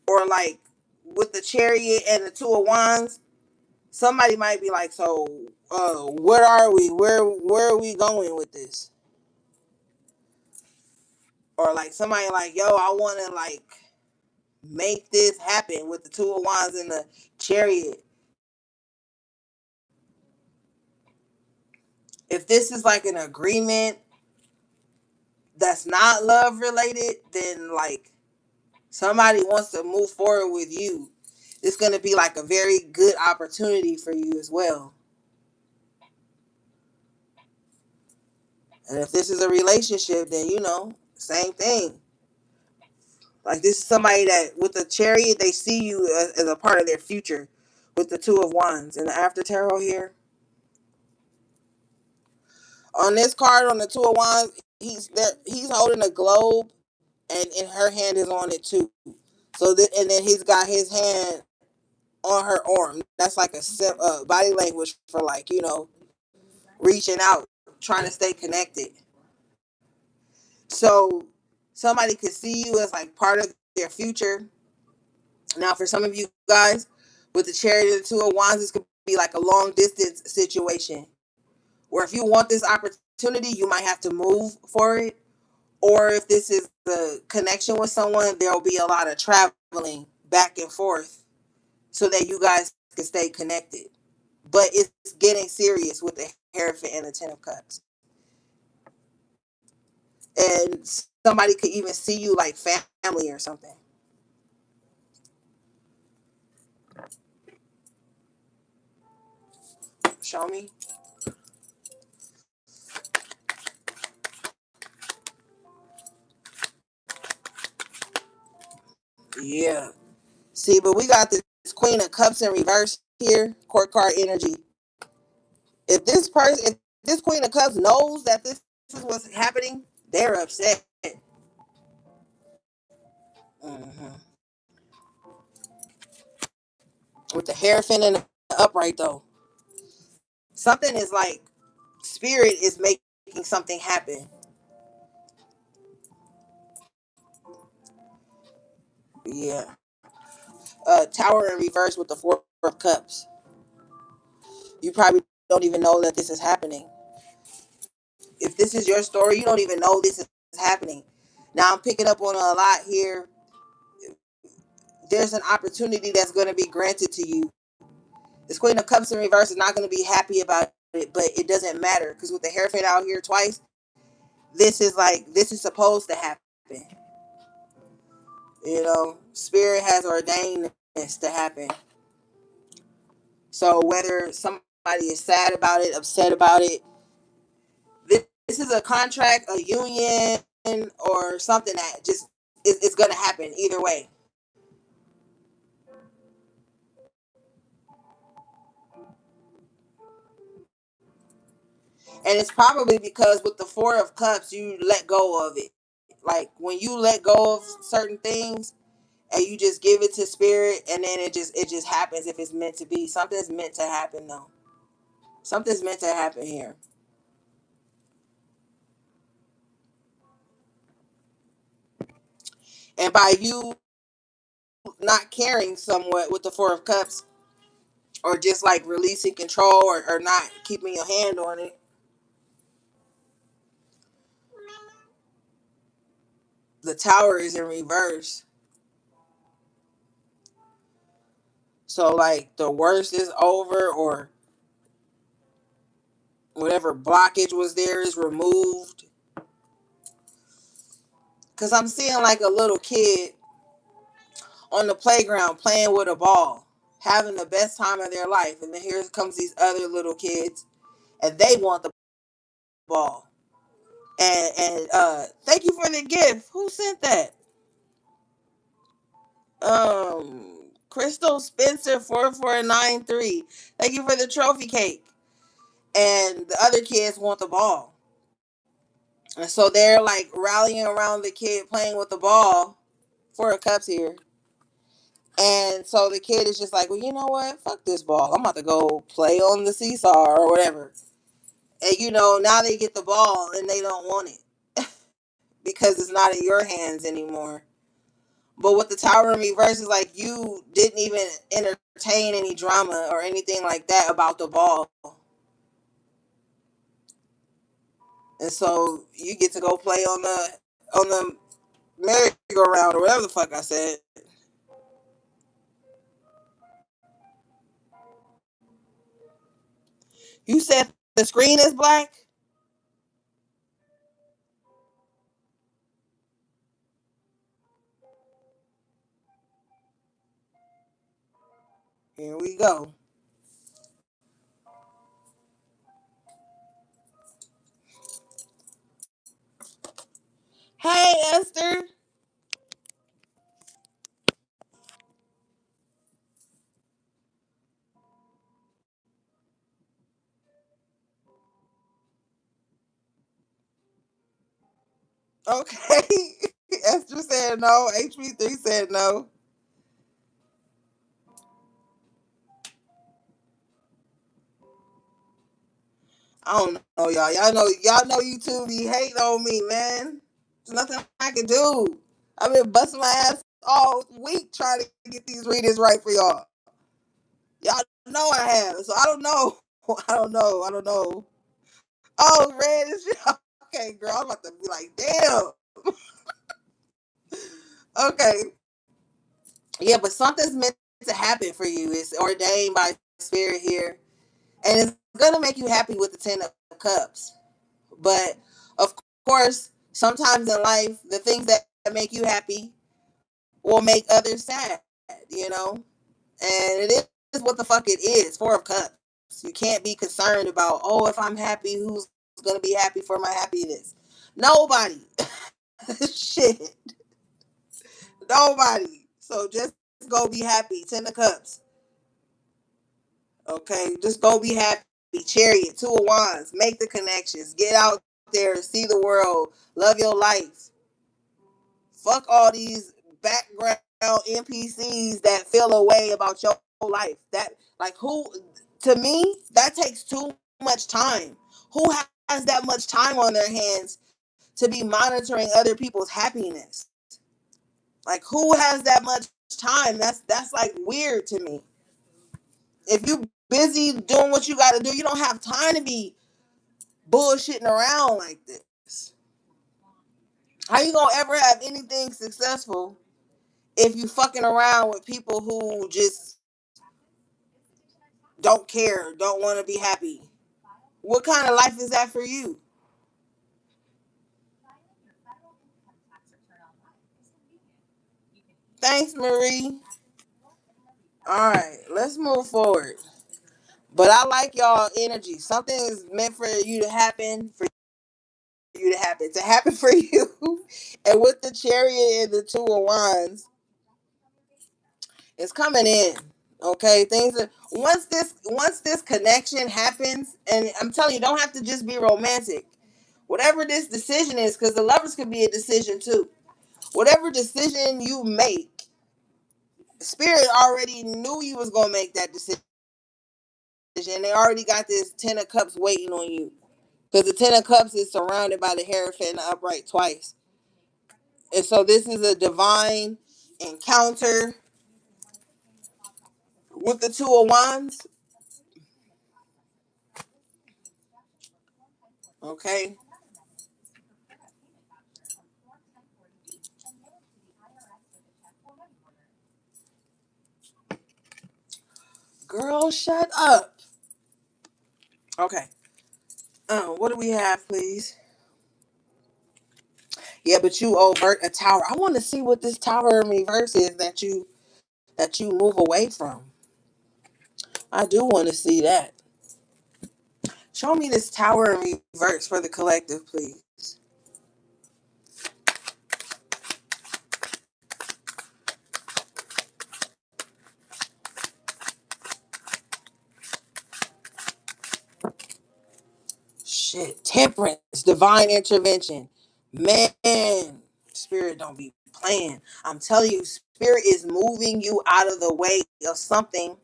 S1: or like with the Chariot and the Two of Wands. Somebody might be like, so where are we? Where are we going with this? Or like somebody like, yo, I want to like make this happen with the Two of Wands and the Chariot. If this is like an agreement that's not love related, then like somebody wants to move forward with you. It's going to be like a very good opportunity for you as well. And if this is a relationship, then same thing. Like this is somebody that with the Chariot, they see you as a part of their future. With the Two of Wands and the After Tarot here, on this card on the Two of Wands, he's there. He's holding a globe, and her hand is on it too. So and then he's got his hand on her arm. That's like a body language for like reaching out, trying to stay connected. So somebody could see you as like part of their future. Now, for some of you guys, with the Chariot and the Two of Wands, this could be like a long distance situation where if you want this opportunity, you might have to move for it. Or if this is the connection with someone, there'll be a lot of traveling back and forth so that you guys can stay connected. But it's getting serious with the Hierophant and the Ten of Cups. And somebody could even see you like family or something. Show me. Yeah. See, but we got this Queen of Cups in reverse here, court card energy. If this Queen of Cups knows that this is what's happening, they're upset. Hmm. With the Hierophant and the upright though, something is like spirit is making something happen. Yeah. Tower in reverse with the Four of Cups. You probably don't even know that this is happening. If this is your story, you don't even know this is happening. Now I'm picking up on a lot here. There's an opportunity that's going to be granted to you. This Queen of Cups in reverse is not going to be happy about it, but it doesn't matter because with the Hierophant out here twice, this is supposed to happen. Spirit has ordained this to happen. So whether somebody is sad about it, upset about it, this is a contract, a union, or something that just is going to happen either way. And it's probably because with the Four of Cups, you let go of it. Like when you let go of certain things and you just give it to spirit, and then it just happens if it's meant to be. Something's meant to happen though. Something's meant to happen here. And by you not caring somewhat with the Four of Cups, or just like releasing control, or not keeping your hand on it, the Tower is in reverse. So like the worst is over, or whatever blockage was there is removed. Cause I'm seeing like a little kid on the playground playing with a ball, having the best time of their life, and then here comes these other little kids, and they want the ball. And thank you for the gift. Who sent that? Crystal Spencer 4493. Thank you for the trophy cake. And the other kids want the ball. And so they're like rallying around the kid playing with the ball. Four of Cups here. And so the kid is just like, well, you know what? Fuck this ball. I'm about to go play on the seesaw or whatever. And now they get the ball and they don't want it because it's not in your hands anymore. But with the Tower in reverse, is like you didn't even entertain any drama or anything like that about the ball. And so you get to go play on the merry-go-round or whatever the fuck I said. You said the screen is black? Here we go. Hey, Esther. Okay. Esther said no. HB3 said no. I don't know, y'all. Y'all know YouTube be hating on me, man. There's nothing I can do. I've been busting my ass all week trying to get these readings right for y'all. Y'all know I have. So I don't know. I don't know. I don't know. Oh, red is okay, girl. I'm about to be like, damn. Okay. Yeah, but something's meant to happen for you. It's ordained by spirit here. And it's gonna make you happy with the Ten of Cups. But of course, sometimes in life, the things that make you happy will make others sad, you know? And it is what the fuck it is. Four of Cups. You can't be concerned about, oh, if I'm happy, who's gonna be happy for my happiness? Nobody. Shit. Nobody. So just go be happy. Ten of Cups. Okay? Just go be happy. Chariot, Two of Wands. Make the connections. Get out there, see the world. Love your life. Fuck all these background NPCs that feel a way about your life. That, like, who, to me, that takes too much time. Who has that much time on their hands to be monitoring other people's happiness? Like, who has that much time. That's like weird to me. If you busy doing what you got to do, you don't have time to be bullshitting around like this. How you gonna ever have anything successful if you fucking around with people who just don't care, don't want to be happy? What kind of life is that for you? Thanks, Marie. All right, let's move forward. But I like y'all energy. Something is meant for you to happen, for you to happen for you. And with the chariot and the two of wands, it's coming in. Okay, things are once this connection happens, and I'm telling you, don't have to just be romantic. Whatever this decision is, because the lovers could be a decision too. Whatever decision you make, Spirit already knew you was gonna make that decision. They already got this Ten of Cups waiting on you. Because the Ten of Cups is surrounded by the Hierophant and the upright twice. And so this is a divine encounter with the Two of Wands. Okay. Girl, shut up. Okay. What do we have, please? Yeah, but you overt a tower. I want to see what this tower in reverse is that you move away from. I do want to see that. Show me this tower in reverse for the collective, please. Shit, temperance, divine intervention. Man, spirit don't be playing. I'm telling you, spirit is moving you out of the way of something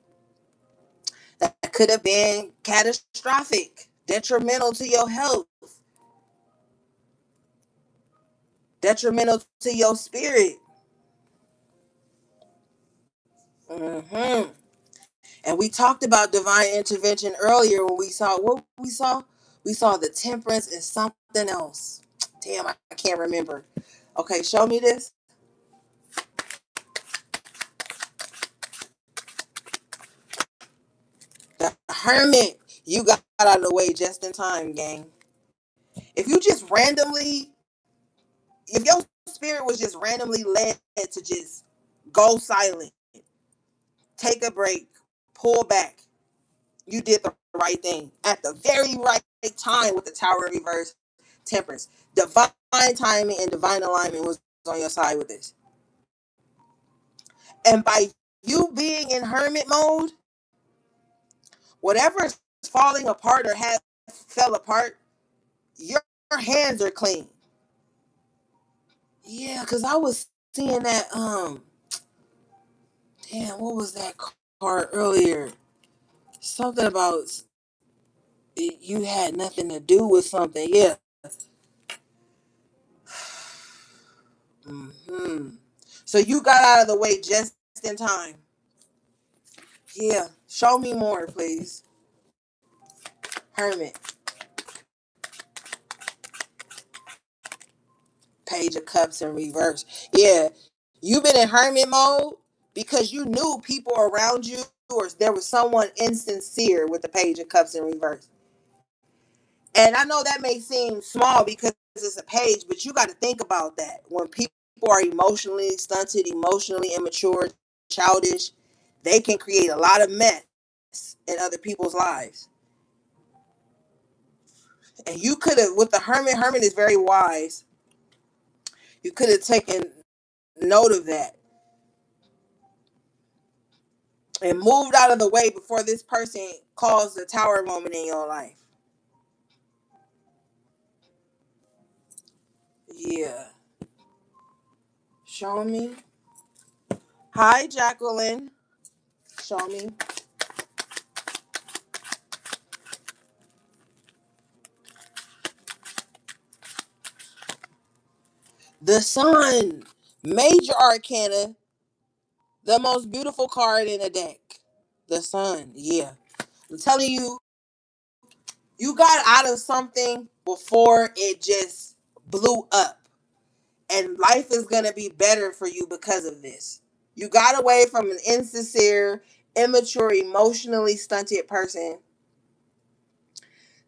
S1: that could have been catastrophic, detrimental to your health, detrimental to your spirit. hmm And we talked about divine intervention earlier when we saw what we saw. We saw the temperance and something else. Damn, I can't remember. Okay, show me this. The hermit. You got out of the way just in time, gang. If you just randomly, if your spirit was just randomly led to just go silent, take a break, pull back, you did the right thing at the very right time with the tower in reverse, temperance. Divine timing and divine alignment was on your side with this. And by you being in hermit mode, whatever is falling apart or has fell apart, your hands are clean. Yeah, because I was seeing that. Damn, what was that card earlier? Something about you had nothing to do with something. Yeah. hmm So you got out of the way just in time. Yeah. Show me more, please. Hermit. Page of Cups in reverse. Yeah. You've been in hermit mode because you knew people around you, or there was someone insincere with the Page of Cups in reverse. And I know that may seem small because it's a page, but you got to think about that. When people are emotionally stunted, emotionally immature, childish, they can create a lot of mess in other people's lives. And you could have, with the hermit is very wise. You could have taken note of that and moved out of the way before this person caused a tower moment in your life. Yeah. Show me. Hi, Jacqueline. Show me. The sun. Major arcana. The most beautiful card in the deck. The sun. Yeah. I'm telling you, you got out of something before it just blew up. And life is going to be better for you because of this. You got away from an insincere, immature, emotionally stunted person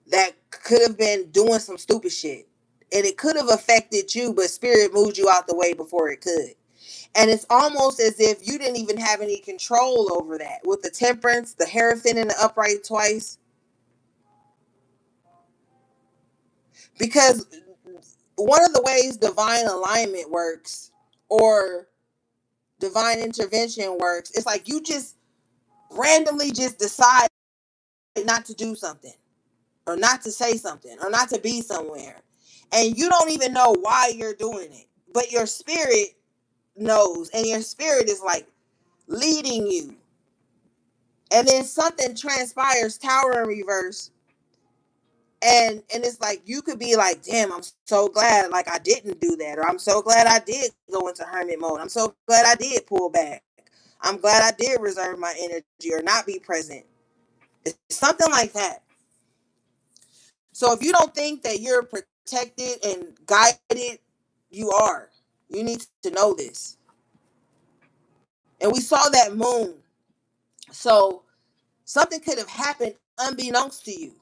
S1: that could have been doing some stupid shit. And it could have affected you, but spirit moved you out the way before it could. And it's almost as if you didn't even have any control over that. With the temperance, the Hierophant, and the upright twice. Because one of the ways divine alignment works, or divine intervention works, it's like you just randomly just decide not to do something, or not to say something, or not to be somewhere. And you don't even know why you're doing it. But your spirit knows, and your spirit is like leading you. And then something transpires, tower in reverse. And it's like you could be like, damn, I'm so glad like I didn't do that, or I'm so glad I did go into hermit mode. I'm so glad I did pull back. I'm glad I did reserve my energy or not be present. It's something like that. So if you don't think that you're protected and guided, you are. You need to know this. And we saw that moon. So something could have happened unbeknownst to you.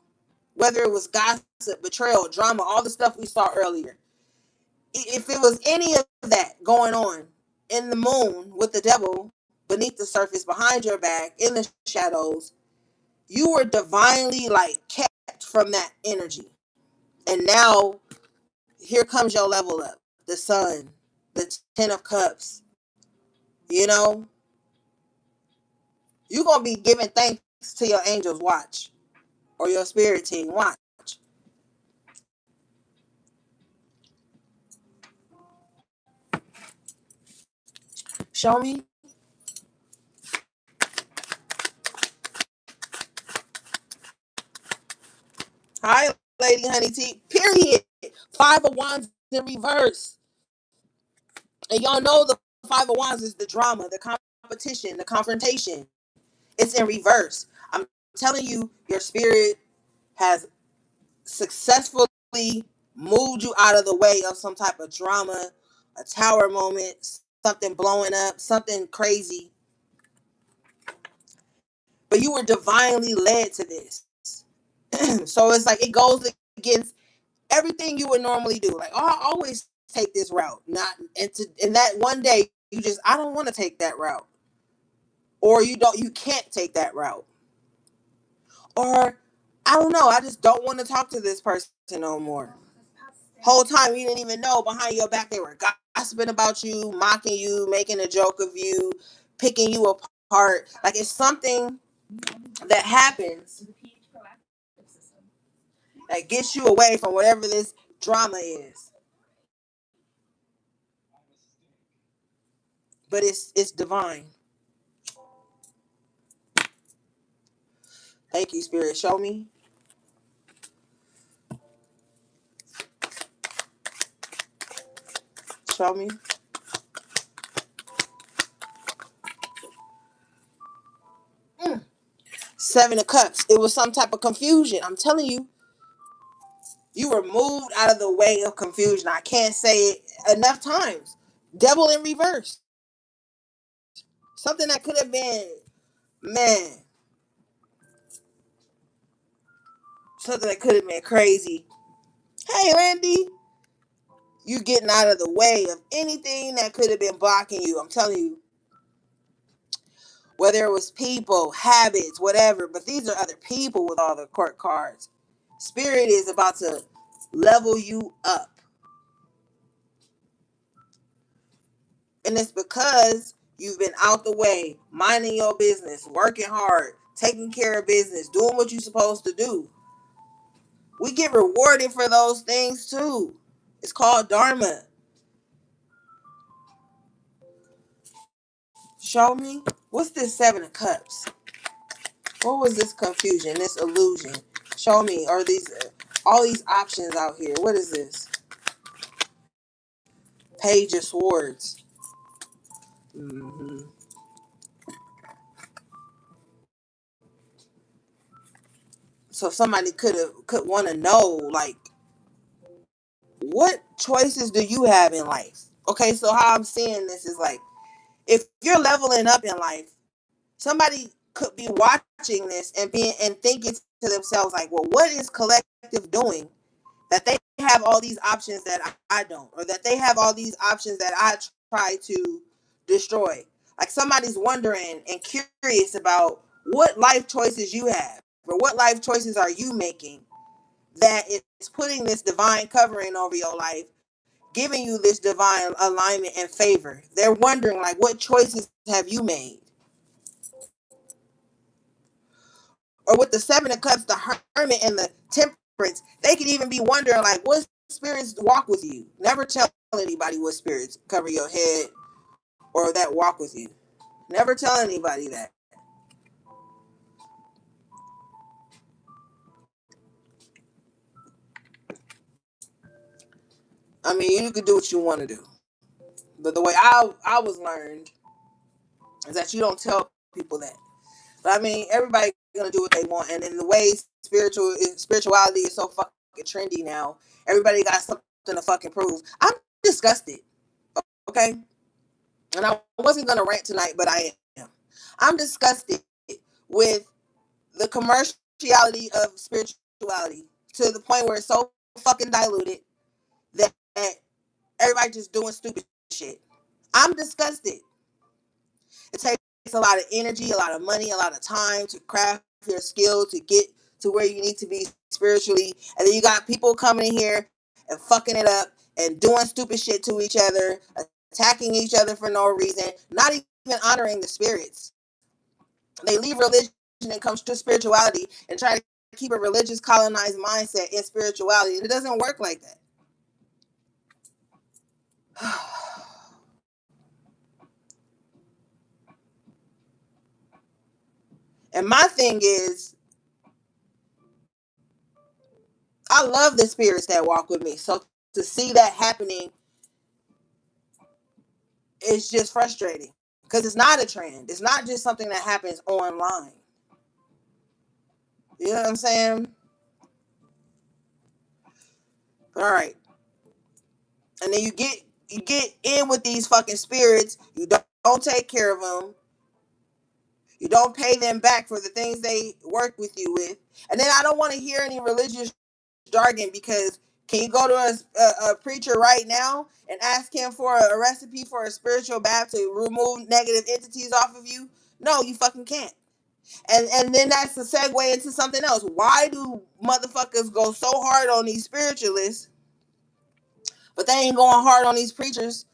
S1: Whether it was gossip, betrayal, drama, all the stuff we saw earlier. If it was any of that going on in the moon with the devil beneath the surface, behind your back, in the shadows, you were divinely like kept from that energy. And now here comes your level up. The sun, the 10 of cups. You know, you're gonna be giving thanks to your angels, watch. Or your spirit team, watch. Show me. Hi, Lady Honey T. Period. 5 of Wands in reverse. And y'all know the 5 of Wands is the drama, the competition, the confrontation. It's in reverse. I'm telling you, your spirit has successfully moved you out of the way of some type of drama, a tower moment, something blowing up, something crazy. But you were divinely led to this. So it's like it goes against everything you would normally do. Like, oh, I always take this route. Not and that one day you just I don't want to take that route. Or you can't take that route. Or I don't know, I just don't want to talk to this person no more. Whole time you didn't even know behind your back they were gossiping about you, mocking you, making a joke of you, picking you apart. Like it's something that happens that gets you away from whatever this drama is. But it's divine. Thank you, Spirit. Show me. Show me. 7 of Cups. It was some type of confusion. I'm telling you, you were moved out of the way of confusion. I can't say it enough times. Devil in reverse. Something that could have been, man, something that could have been crazy. Hey, Randy, you getting out of the way of anything that could have been blocking you. I'm telling you, whether it was people, habits, whatever. But these are other people with all the court cards. Spirit is about to level you up. And it's because you've been out the way, minding your business, working hard, taking care of business, doing what you're supposed to do. We get rewarded for those things too. It's called Dharma. Show me. What's this 7 of Cups? What was this confusion, this illusion? Show me. Or these all these options out here. What is this? Page of Swords. Mm-hmm. So somebody could want to know, like, what choices do you have in life? Okay, so how I'm seeing this is like, if you're leveling up in life, somebody could be watching this and being and thinking to themselves like, well, what is collective doing that they have all these options that I don't, or that they have all these options that I try to destroy? Like, somebody's wondering and curious about what life choices you have, or what life choices are you making that is putting this divine covering over your life, giving you this divine alignment and favor. They're wondering, like, what choices have you made? Or with the Seven of Cups, the Hermit, and the Temperance, they could even be wondering, like, what spirits walk with you? Never tell anybody what spirits cover your head or that walk with you. Never tell anybody that. I mean, you could do what you want to do. But the way I was learned is that you don't tell people that. But I mean, everybody's gonna do what they want, and in the way spirituality is so fucking trendy now, everybody got something to fucking prove. I'm disgusted, okay? And I wasn't gonna rant tonight, but I am. I'm disgusted with the commerciality of spirituality to the point where it's so fucking diluted that everybody just doing stupid shit. I'm disgusted. It takes a lot of energy, a lot of money, a lot of time to craft your skill to get to where you need to be spiritually. And then you got people coming in here and fucking it up and doing stupid shit to each other, attacking each other for no reason, not even honoring the spirits. They leave religion and come to spirituality and try to keep a religious colonized mindset in spirituality. And it doesn't work like that. And my thing is, I love the spirits that walk with me. So to see that happening is just frustrating because it's not a trend. It's not just something that happens online. You know what I'm saying? All right. And then you get in with these fucking spirits. You don't take care of them. You don't pay them back for the things they work with you with. And then I don't want to hear any religious jargon, because can you go to a preacher right now and ask him for a recipe for a spiritual bath to remove negative entities off of you? No, you fucking can't. And then that's a segue into something else. Why do motherfuckers go so hard on these spiritualists, but they ain't going hard on these preachers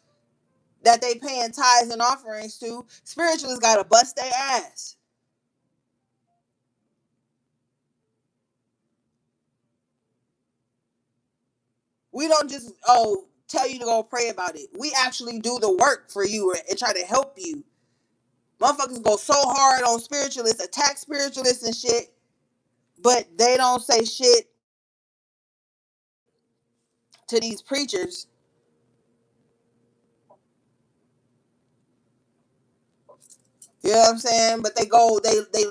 S1: that they paying tithes and offerings to? Spiritualists gotta bust their ass. We don't just tell you to go pray about it. We actually do the work for you and try to help you. Motherfuckers go so hard on spiritualists, attack spiritualists and shit, but they don't say shit to these preachers. You know what I'm saying? But they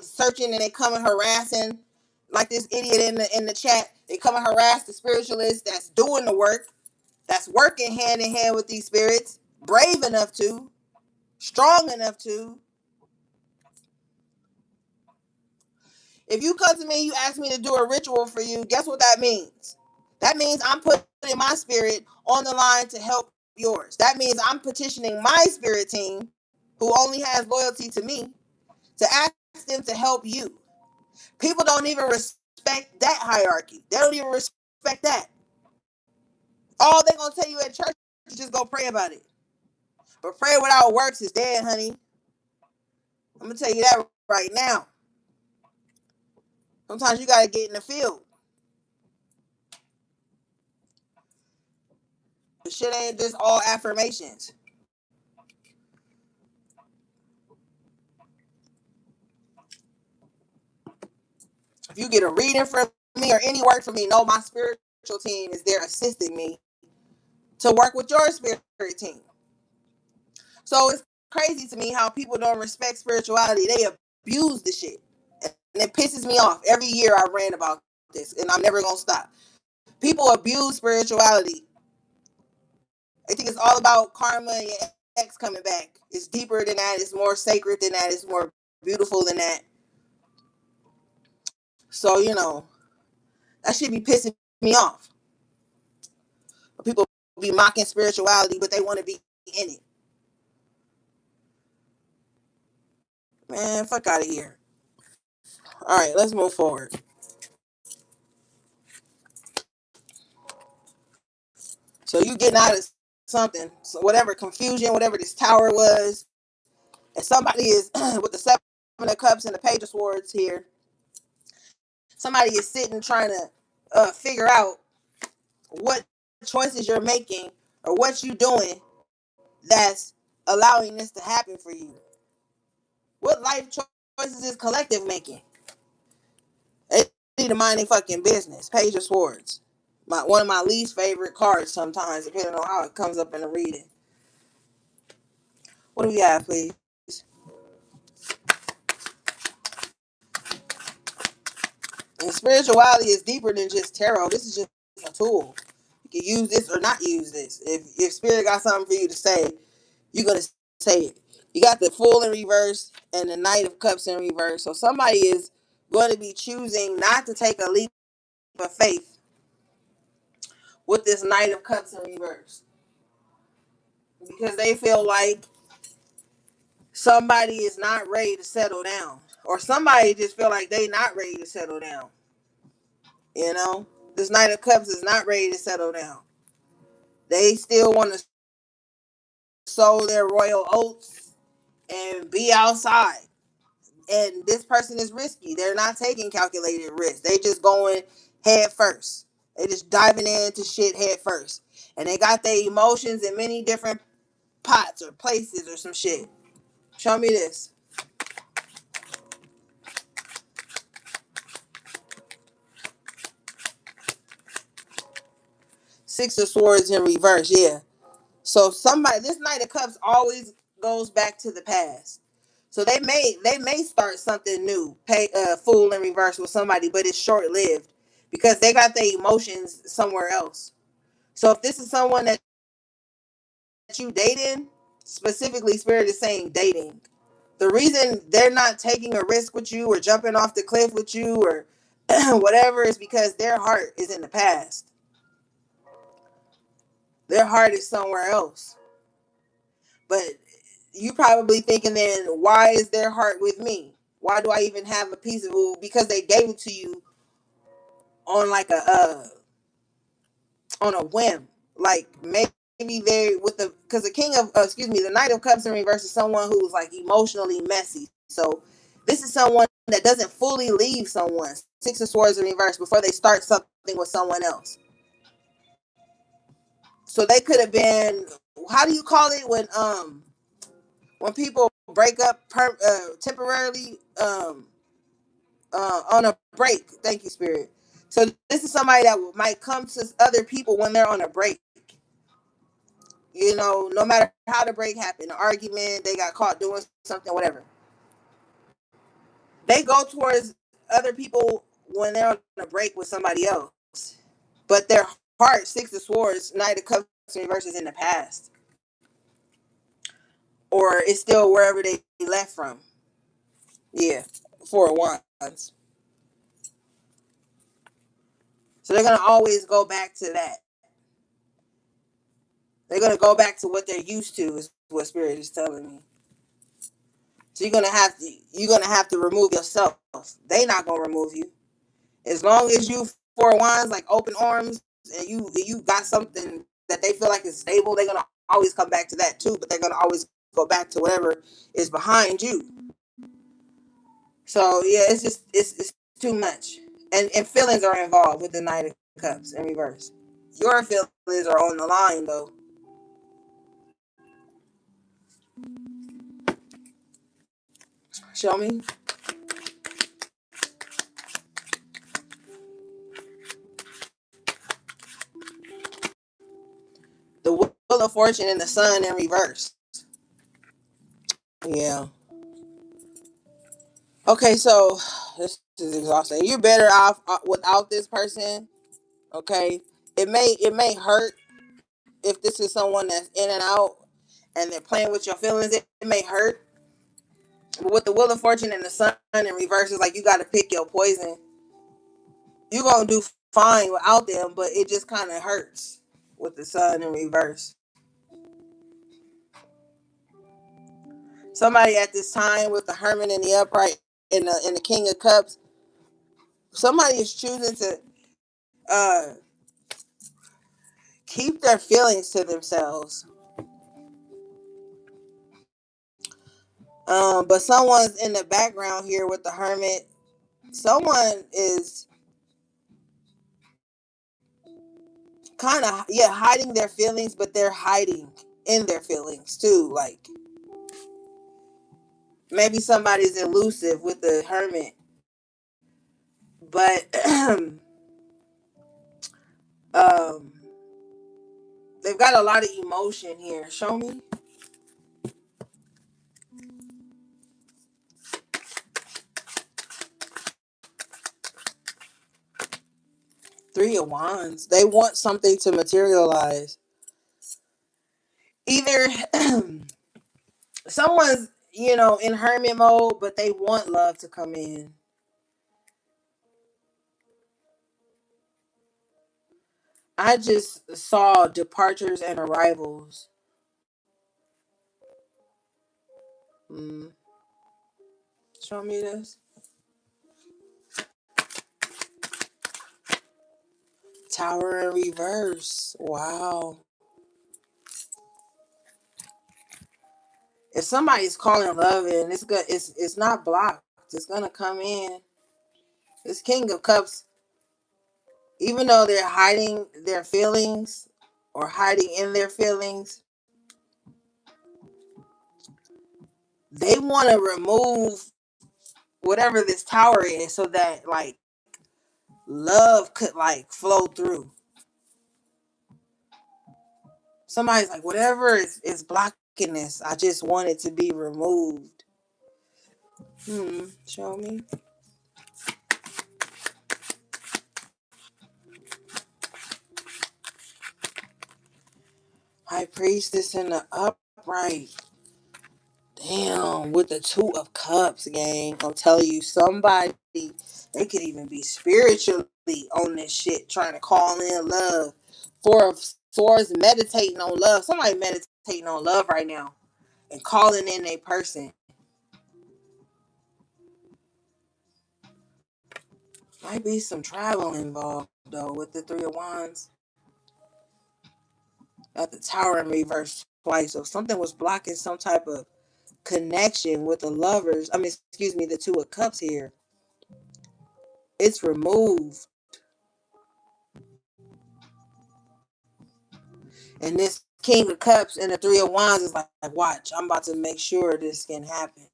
S1: searching and they come and harassing, like this idiot in the chat. They come and harass the spiritualists that's doing the work, that's working hand in hand with these spirits, brave enough to, strong enough to. If you come to me and you ask me to do a ritual for you, guess what that means? That means I'm putting my spirit on the line to help yours. That means I'm petitioning my spirit team, who only has loyalty to me, to ask them to help you. People don't even respect that hierarchy. They don't even respect that. All they're going to tell you at church is just go pray about it. But prayer without works is dead, honey. I'm going to tell you that right now. Sometimes you got to get in the field. The shit ain't just all affirmations. If you get a reading from me or any work from me, know my spiritual team is there assisting me to work with your spirit team. So it's crazy to me how people don't respect spirituality. They abuse the shit. And it pisses me off. Every year I rant about this, and I'm never gonna stop. People abuse spirituality. They think it's all about karma and your ex coming back. It's deeper than that. It's more sacred than that. It's more beautiful than that. So, that should be pissing me off. People be mocking spirituality, but they want to be in it. Man, fuck out of here. All right, let's move forward. So you getting out of something, so whatever confusion, whatever this tower was, and somebody is with the seven of cups and the page of swords here. Somebody is sitting trying to figure out what choices you're making or what you're doing that's allowing this to happen for you. What life choices is collective making? They need to mind their fucking business. Page of Swords. One of my least favorite cards sometimes, depending on how it comes up in the reading. What do we have, please? And spirituality is deeper than just tarot. This is just a tool. You can use this or not use this. If spirit got something for you to say, you're gonna say it. You got the Fool in reverse and the Knight of Cups in reverse. So somebody is going to be choosing not to take a leap of faith with this Knight of Cups in reverse because they feel like somebody is not ready to settle down, or somebody just feel like they not ready to settle down. This Knight of Cups is not ready to settle down. They still want to sow their royal oats and be outside. And this person is risky. They're not taking calculated risks. They just going head first. They just diving into shit head first. And they got their emotions in many different pots or places or some shit. Show me this. Six of Swords in reverse, yeah. So this Knight of Cups always goes back to the past. So they may start something new, Fool in reverse with somebody, but it's short lived because they got their emotions somewhere else. So if this is someone that you dating, specifically Spirit is saying dating. The reason they're not taking a risk with you or jumping off the cliff with you or whatever is because their heart is in the past. Their heart is somewhere else. But you probably thinking then, why is their heart with me? Why do I even have a piece of it? Because they gave it to you on like on a whim. Like maybe they with because the King of the Knight of Cups in reverse is someone who's like emotionally messy. So this is someone that doesn't fully leave someone. Six of Swords in reverse before they start something with someone else. So they could have been, how do you call it when people break up temporarily on a break. Thank you, Spirit. So this is somebody that might come to other people when they're on a break. No matter how the break happened, an argument, they got caught doing something, whatever. They go towards other people when they're on a break with somebody else. But their heart, Six of Swords, Knight of Cups reverses in the past. Or it's still wherever they left from. Yeah. Four of Wands. So they're going to always go back to that. They're going to go back to what they're used to, is what Spirit is telling me. So you're gonna have to remove yourself. They not gonna remove you. As long as you Four of Wands, like open arms, and you got something that they feel like is stable, they're gonna always come back to that too. But they're gonna always go back to whatever is behind you. So yeah, it's too much, and feelings are involved with the Knight of Cups in reverse. Your feelings are on the line though. Show me the Wheel of Fortune and the Sun in reverse. Yeah. Okay, so this is exhausting. You're better off without this person. Okay, it may hurt if this is someone that's in and out and they're playing with your feelings. It may hurt, but with the Wheel of Fortune and the Sun in reverse, it's like you got to pick your poison. You're gonna do fine without them, but it just kind of hurts with the Sun in reverse. Somebody at this time with the Hermit in the upright and the King of Cups, somebody is choosing to uh keep their feelings to themselves. But someone's in the background here with the Hermit. Someone is kind of, yeah, hiding their feelings, but they're hiding in their feelings too. Like maybe somebody's elusive with the Hermit, but um they've got a lot of emotion here. Show me. Three of Wands. They want something to materialize. Either someone's, in hermit mode, but they want love to come in. I just saw departures and arrivals. Mm. Show me this. Tower in reverse. Wow. If somebody's calling love in, it's good. It's not blocked. It's gonna come in. This King of Cups, even though they're hiding their feelings or hiding in their feelings, they want to remove whatever this tower is so that like love could like flow through. Somebody's like, whatever is blocking this, I just want it to be removed. Show me. High Priestess in the upright. Damn, with the Two of Cups, gang. I'm telling you, somebody, they could even be spiritually on this shit, trying to call in love. Four of Swords meditating on love. Somebody meditating on love right now and calling in a person. Might be some travel involved, though, with the Three of Wands. At the Tower in reverse twice. So something was blocking some type of connection with the lovers. I mean, excuse me, the Two of Cups here. It's removed. And this King of Cups and the Three of Wands is like, watch, I'm about to make sure this can happen.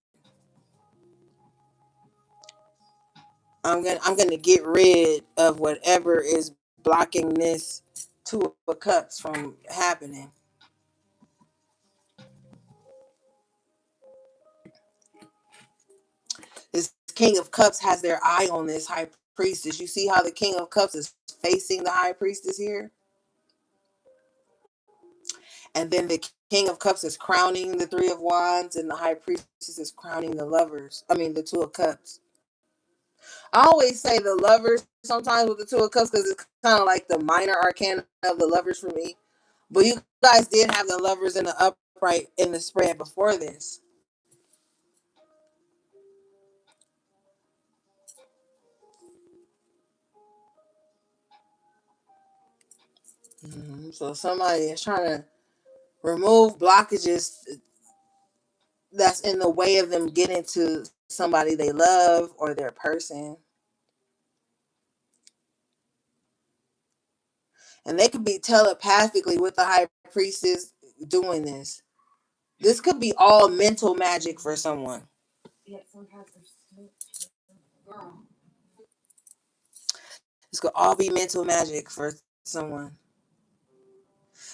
S1: I'm gonna get rid of whatever is blocking this Two of Cups from happening. This King of Cups has their eye on this High Priestess. You see how the King of Cups is facing the High Priestess here? And then the King of Cups is crowning the Three of Wands, and the High Priestess is crowning the lovers. I mean, the Two of Cups. I always say the lovers sometimes with the Two of Cups because it's kind of like the minor arcana of the lovers for me. But you guys did have the lovers in the upright in the spread before this. So somebody is trying to remove blockages that's in the way of them getting to somebody they love or their person. And they could be telepathically with the High Priestess doing this. This could be all mental magic for someone. This could all be mental magic for someone.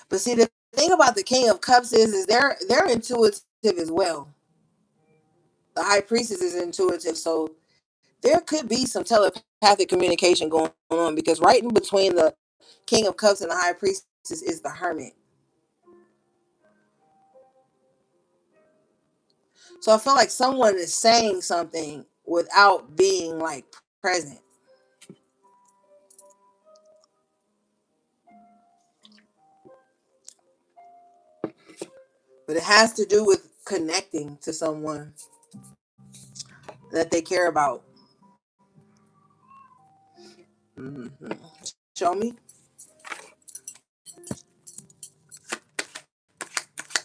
S1: But see, the thing about the King of Cups is they're intuitive as well. The high priestess is intuitive, so there could be some telepathic communication going on, because right in between the King of Cups and the high priestess is the Hermit. So I feel like someone is saying something without being like present. But it has to do with connecting to someone that they care about. Mm-hmm. Show me.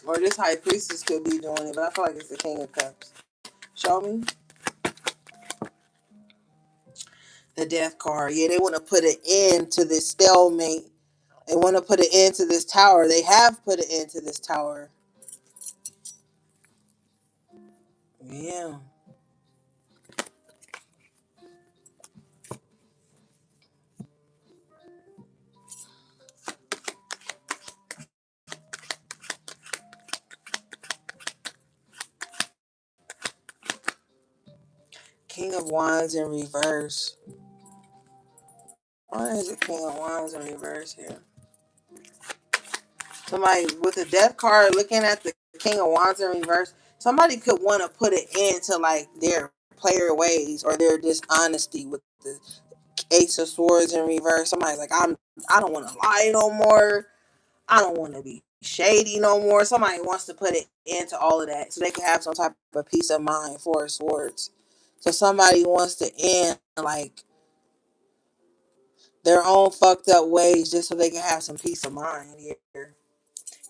S1: Or this high priestess could be doing it, but I feel like it's the King of Cups. Show me. The Death card. Yeah, they want to put an end to this stalemate. They want to put an end to this tower. They have put an end to this tower. Yeah. King of Wands in reverse. Why is it King of Wands in reverse here? Somebody with the Death card looking at the King of Wands in reverse. Somebody could want to put an end to like their player ways or their dishonesty with the Ace of Swords in reverse. Somebody's like, I don't want to lie no more. I don't want to be shady no more. Somebody wants to put an end to all of that so they can have some type of peace of mind for swords. So somebody wants to end like their own fucked up ways just so they can have some peace of mind here.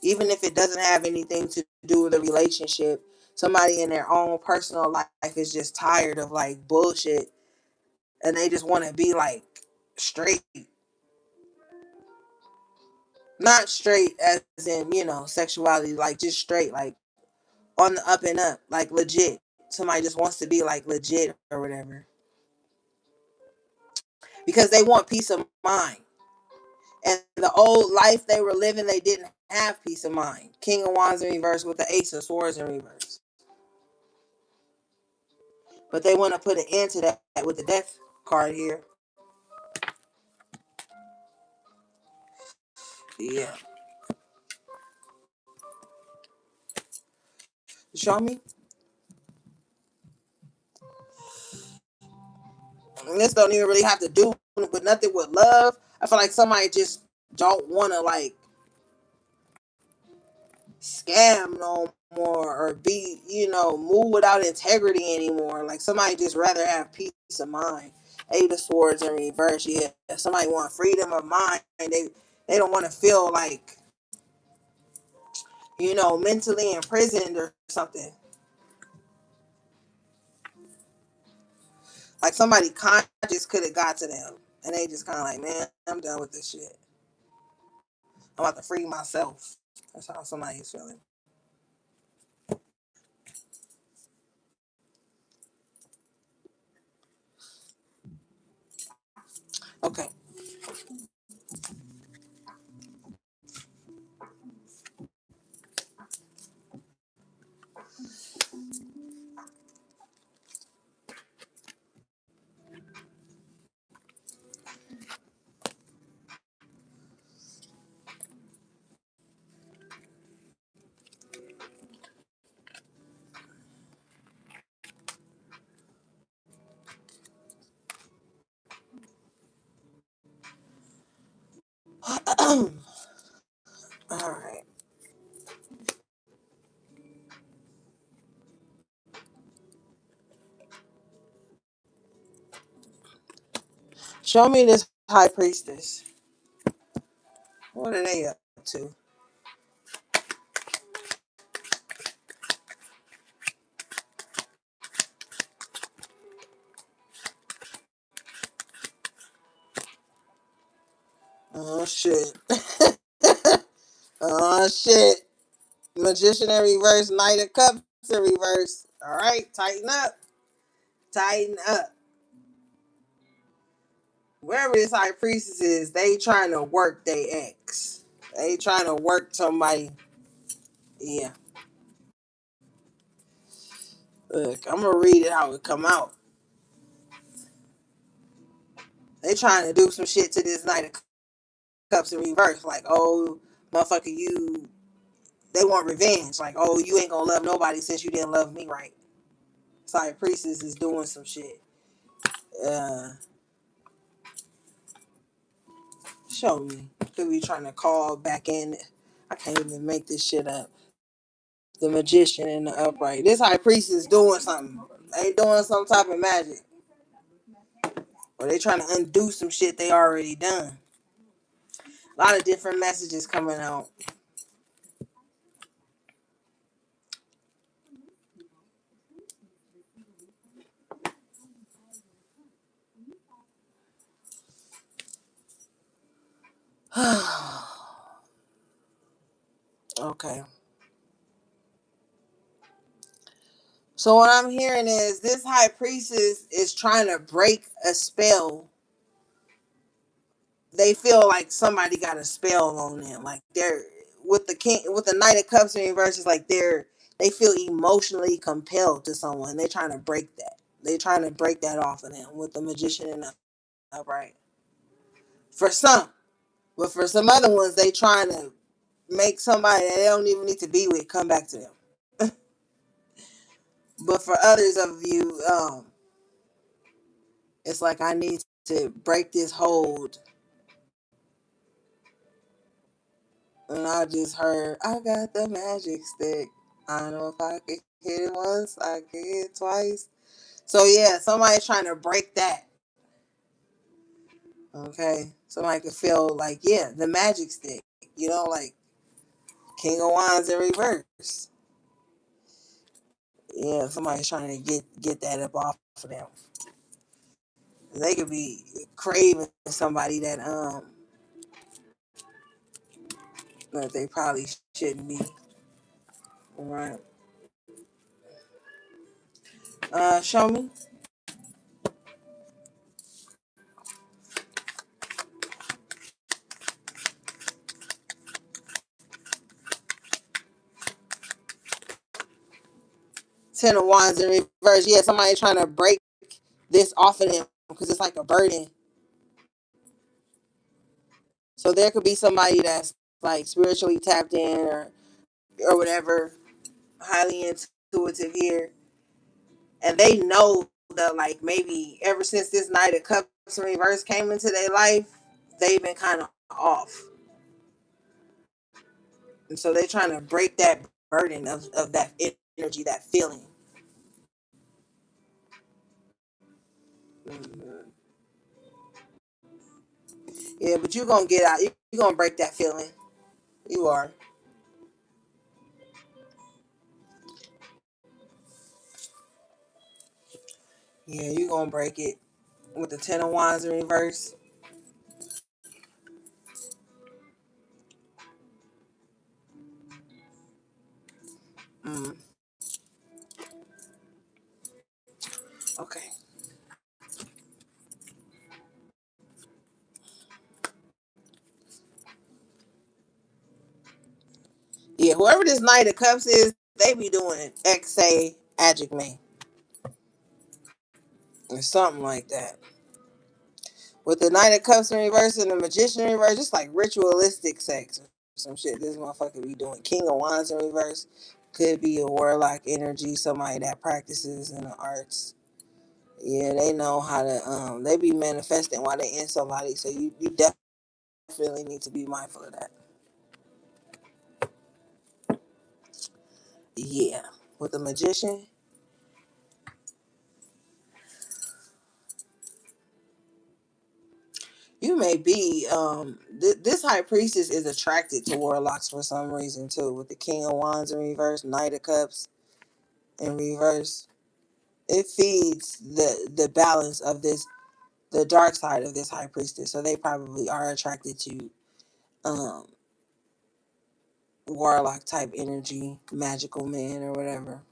S1: Even if it doesn't have anything to do with a relationship, somebody in their own personal life is just tired of like bullshit and they just want to be like straight. Not straight as in, sexuality, like just straight, like on the up and up, like legit. Somebody just wants to be like legit or whatever. Because they want peace of mind. And the old life they were living, they didn't have peace of mind. King of Wands in reverse with the Ace of Swords in reverse. But they want to put an end to that with the Death card here. Yeah. Show me. And this don't even really have to do with nothing with love. I feel like somebody just don't want to like scam no more or be, move without integrity anymore. Like somebody just rather have peace of mind. Eight of Swords in reverse. Yeah. Somebody want freedom of mind. They don't want to feel like, mentally imprisoned or something. Like somebody conscious could have got to them. And they just kind of like, man, I'm done with this shit. I'm about to free myself. That's how somebody is feeling. Okay. All right. Show me this high priestess. What are they up to? Oh shit. Oh shit. Magician in reverse, Knight of Cups in reverse. All right, tighten up. Tighten up. Wherever this high priestess is, they trying to work their ex. They trying to work somebody. Yeah. Look, I'm gonna read it how it come out. They trying to do some shit to this Knight of Cups in reverse. Like, oh, motherfucker, you. They want revenge. Like, oh, you ain't gonna love nobody since you didn't love me right. Sorry, Priestess is doing some shit. Uh, Show me. Could be trying to call back in. I can't even make this shit up. The magician and the upright. This high priest is doing something. They doing some type of magic. Or they trying to undo some shit they already done. A lot of different messages coming out. Okay. So what I'm hearing is this high priestess is trying to break a spell. They feel like somebody got a spell on them. Like they're with the king with the Knight of Cups in reverse, it's like they feel emotionally compelled to someone. They're trying to break that. They're trying to break that off of them with the magician and the upright. For some. But for some other ones, they trying to make somebody that they don't even need to be with come back to them. But for others of you, it's like I need to break this hold. And I just heard, I got the magic stick. I don't know if I could hit it once, I could hit it twice. So yeah, somebody's trying to break that. Okay. Somebody could feel like, yeah, the magic stick. You know, like King of Wands in reverse. Yeah, somebody's trying to get that up off of them. They could be craving somebody that they probably shouldn't be. Right. Show me. Ten of Wands in reverse. Yeah, somebody trying to break this off of them because it's like a burden. So there could be somebody that's like spiritually tapped in or whatever, highly intuitive here, and they know that like maybe ever since this Knight of Cups in reverse came into their life, they've been kind of off, and so they're trying to break that burden of that energy, that feeling. Mm-hmm. Yeah, but you're gonna get out. You're gonna break that feeling. You are. Yeah, you're gonna break it with the Ten of Wands in reverse. Mm. Okay. Yeah, whoever this Knight of Cups is, they be doing XA Adject or something like that. With the Knight of Cups in reverse and the Magician in reverse, just like ritualistic sex or some shit. This motherfucker be doing King of Wands in reverse. Could be a warlock energy, somebody that practices in the arts. Yeah, they know how to. They be manifesting while they in somebody, so you definitely need to be mindful of that. Yeah, with the Magician, you may be this high priestess is attracted to warlocks for some reason too. With the King of Wands in reverse, Knight of Cups in reverse, it feeds the balance of this the dark side of this high priestess. So they probably are attracted to um warlock type energy, magical man or whatever.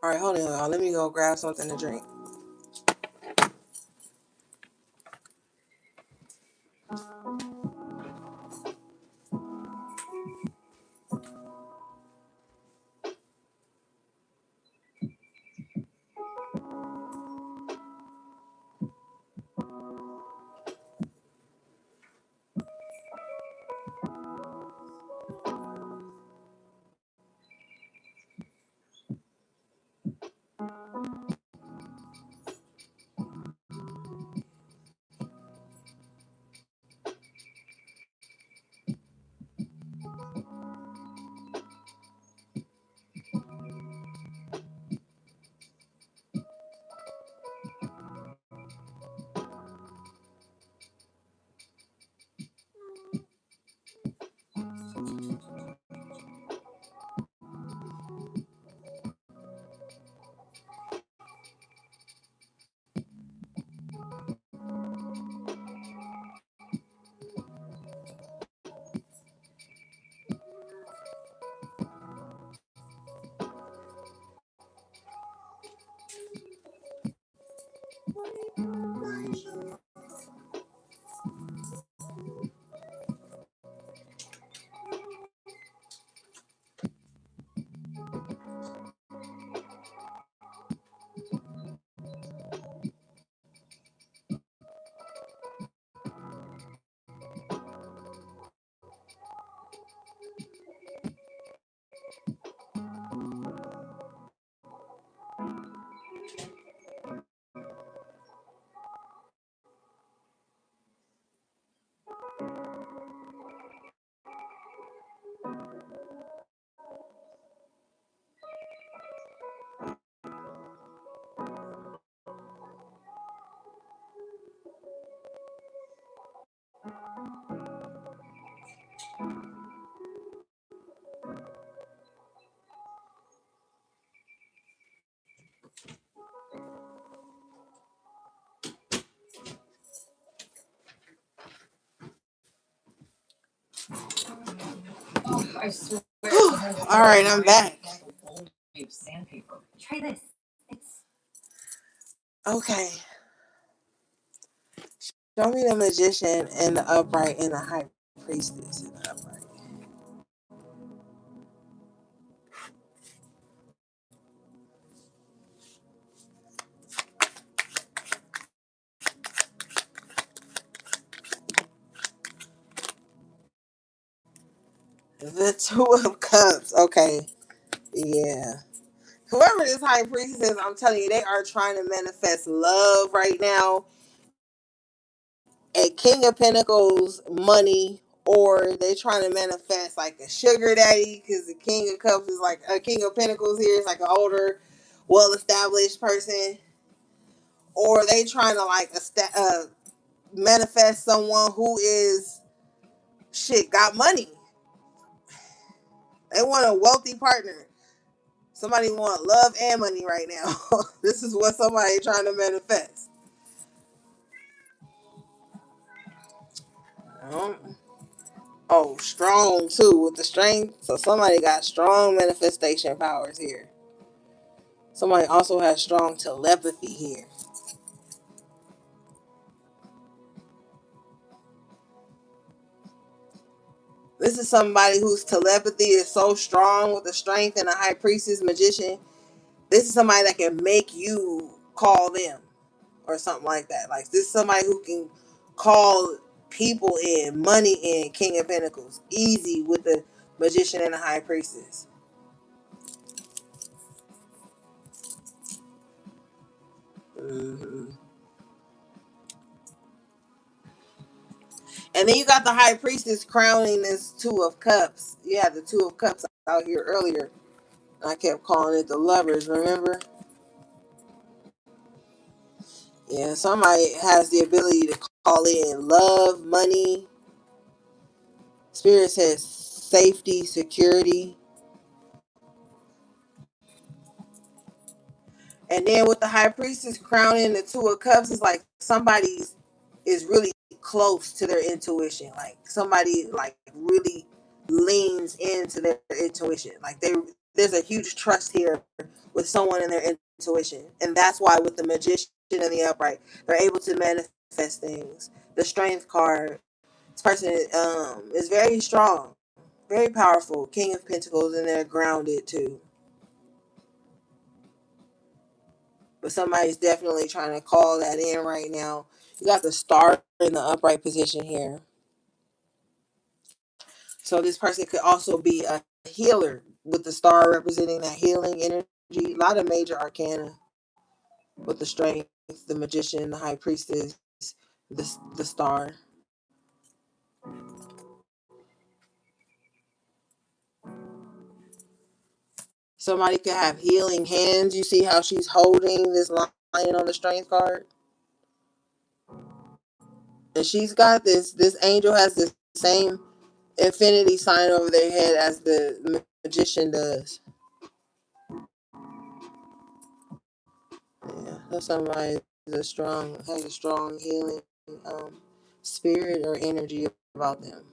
S1: All right, hold on, y'all. Let me go grab something to drink. All right, I'm back. Okay. Show me the magician and the upright and the high priestess and the upright. The two of cups. Okay. Yeah. Whoever this high priestess is, I'm telling you, they are trying to manifest love right now. A king of pentacles, money, or they trying to manifest like a sugar daddy, because the king of cups is like a king of pentacles here is like an older, well-established person, or they trying to like manifest someone who is shit got money. They want a wealthy partner. Somebody want love and money right now. This is what somebody trying to manifest. Oh, strong too with the strength. So somebody got strong manifestation powers here. Somebody also has strong telepathy here. This is somebody whose telepathy is so strong with the strength and a high priestess magician. This is somebody that can make you call them or something like that. Like this is somebody who can call people in, money in, King of Pentacles. Easy with the magician and the high priestess. Mm-hmm. And then you got the high priestess crowning this two of cups. You had the two of cups out here earlier. I kept calling it the lovers, remember? Yeah, somebody has the ability to call in love, money. Spirit says safety, security. And then with the high priestess crowning the two of cups, it's like somebody is really close to their intuition. Like somebody like really leans into their intuition. Like there's a huge trust here with someone in their intuition. And that's why with the magician and the upright, they're able to manifest things. The strength card, this person is very strong, very powerful. King of Pentacles, and they're grounded too. But somebody's definitely trying to call that in right now. You got the star in the upright position here. So this person could also be a healer with the star representing that healing energy. A lot of major arcana with the strength, the magician, the high priestess, the star. Somebody could have healing hands. You see how she's holding this lion on the strength card? And she's got this angel has the same infinity sign over their head as the magician does. Yeah, that's somebody has a strong healing um, spirit or energy about them.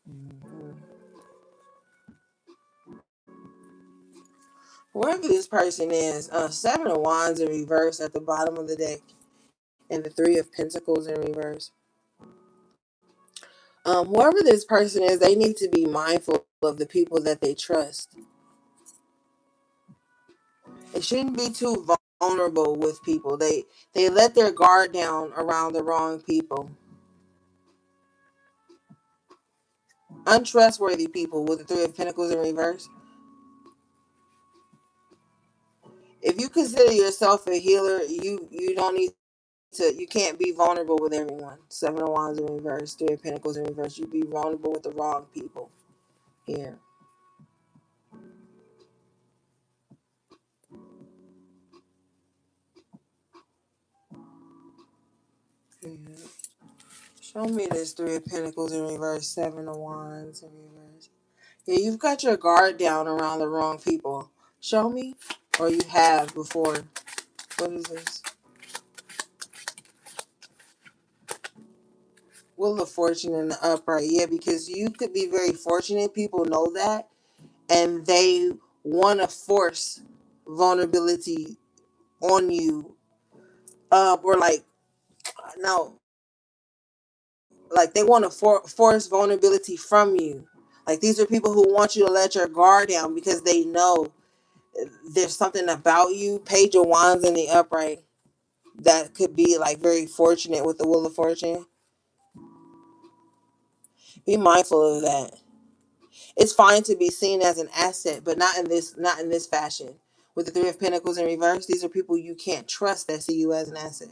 S1: Mm-hmm. Whoever this person is, Seven of Wands in reverse at the bottom of the deck, and the Three of Pentacles in reverse. Whoever this person is, they need to be mindful of the people that they trust. They shouldn't be too vulnerable with people. They let their guard down around the wrong people. Untrustworthy people with the Three of Pentacles in reverse. If you consider yourself a healer, you don't need to. You can't be vulnerable with everyone. Seven of Wands in reverse, Three of Pentacles in reverse. You be vulnerable with the wrong people here. Mm-hmm. Show me this Three of Pentacles in reverse, Seven of Wands in reverse. Yeah, you've got your guard down around the wrong people. Show me, or you have before. What is this? Wheel of Fortune in the upright, yeah, because you could be very fortunate. People know that, and they want to force vulnerability on you. Or like no, like they want to force vulnerability from you. Like these are people who want you to let your guard down because they know there's something about you. Page of Wands in the upright that could be like very fortunate with the Wheel of Fortune. Be mindful of that. It's fine to be seen as an asset, but not in this fashion. With the Three of Pentacles in reverse, these are people you can't trust that see you as an asset.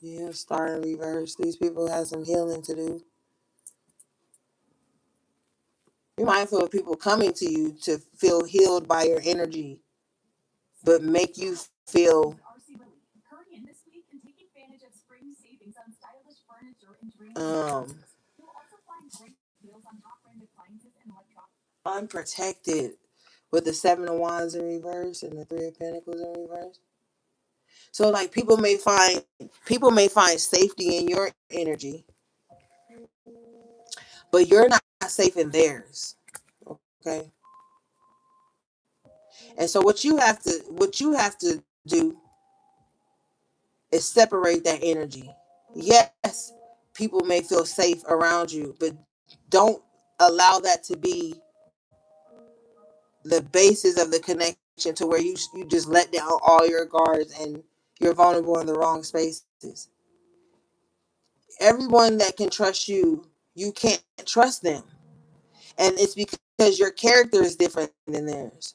S1: Yeah, Star in reverse. These people have some healing to do. Be mindful of people coming to you to feel healed by your energy, but make you feel um unprotected with the Seven of Wands in reverse and the Three of Pentacles in reverse. So like people may find safety in your energy, but you're not safe in theirs. Okay. And so what you have to do is separate that energy. Yes, people may feel safe around you, but don't allow that to be the basis of the connection to where you just let down all your guards and you're vulnerable in the wrong spaces. Everyone that can trust you, you can't trust them. And it's because your character is different than theirs.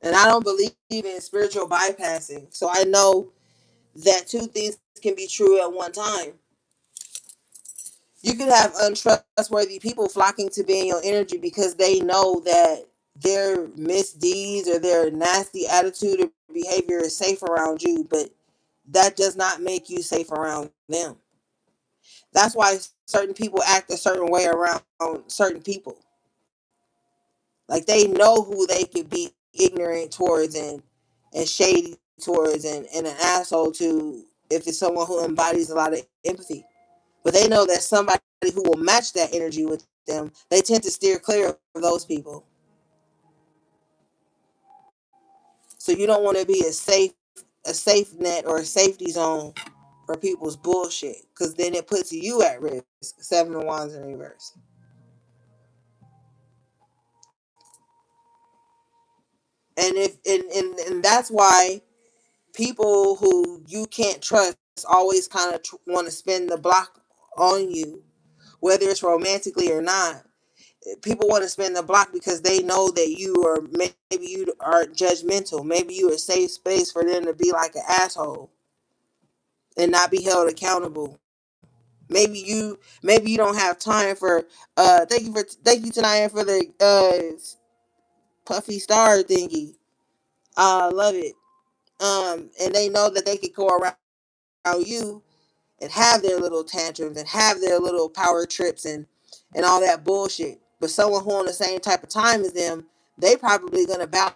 S1: And I don't believe in spiritual bypassing. So I know that two things can be true at one time. You could have untrustworthy people flocking to be in your energy because they know that their misdeeds or their nasty attitude or behavior is safe around you, but that does not make you safe around them. That's why certain people act a certain way around certain people. Like they know who they could be ignorant towards and shady towards and an asshole to if it's someone who embodies a lot of empathy. But they know that somebody who will match that energy with them, they tend to steer clear of those people. So you don't want to be a safe net or a safety zone for people's bullshit, because then it puts you at risk. Seven of Wands in reverse. And that's why people who you can't trust always kind of want to spin the block on you, whether it's romantically or not. People want to spin the block because they know that you are maybe you are judgmental. Maybe you are a safe space for them to be like an asshole and not be held accountable. Maybe you don't have time for thank you tonight for the puffy star thingy. I love it. And they know that they could go around you and have their little tantrums and have their little power trips and all that bullshit. But someone who on the same type of time as them, they probably gonna bow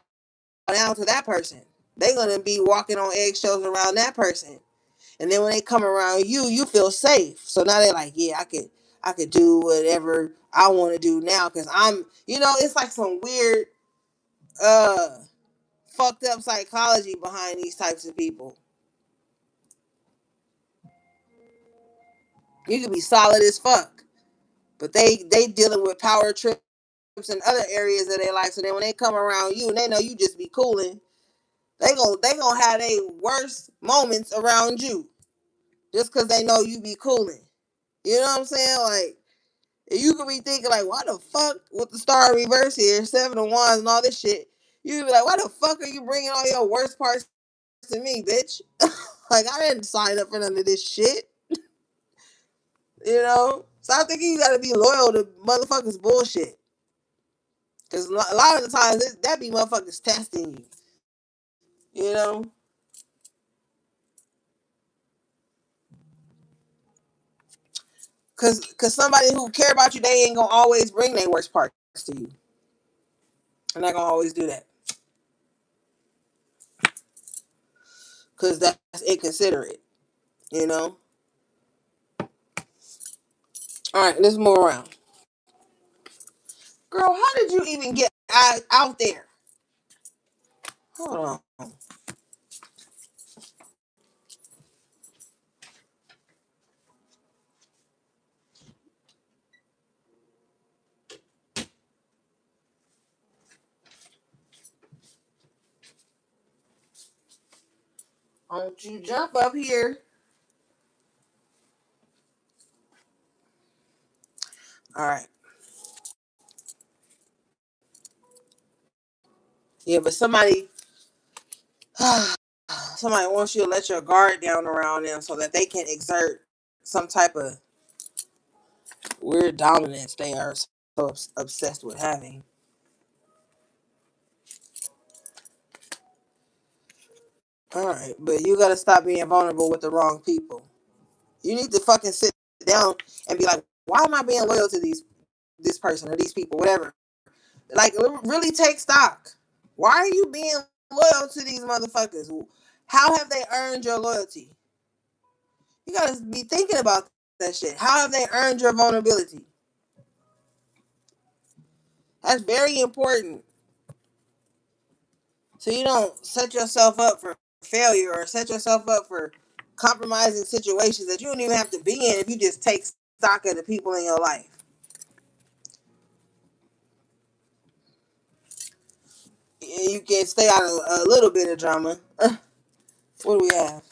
S1: down to that person. They gonna be walking on eggshells around that person. And then when they come around you, you feel safe. So now they're like, yeah, I could do whatever I want to do now because it's like some weird, uh, fucked up psychology behind these types of people. You could be solid as fuck, but they dealing with power trips in other areas of their life. So then when they come around you and they know you just be cooling, they gonna have their worst moments around you just because they know you be cooling. You know what I'm saying? Like you could be thinking like, why the fuck with the star in reverse here, Seven of Wands and all this shit. You be like, why the fuck are you bringing all your worst parts to me, bitch? Like I didn't sign up for none of this shit. You know? Stop thinking you gotta be loyal to motherfuckers bullshit. Cause a lot of the times that be motherfuckers testing you. You know? Cause somebody who care about you, they ain't gonna always bring their worst parts to you. They're not gonna always do that. Cause that's inconsiderate, you know? Alright, let's move around. Girl, how did you even get out there? Hold on. Don't you jump up here. Alright. Yeah, but somebody wants you to let your guard down around them so that they can exert some type of weird dominance they are so obsessed with having. All right, but you gotta stop being vulnerable with the wrong people. You need to fucking sit down and be like, why am I being loyal to this person or these people, whatever? Like, really take stock. Why are you being loyal to these motherfuckers? How have they earned your loyalty? You gotta be thinking about that shit. How have they earned your vulnerability? That's very important. So you don't set yourself up for failure or set yourself up for compromising situations that you don't even have to be in if you just take stock of the people in your life. You can stay out of a little bit of drama. What do we have?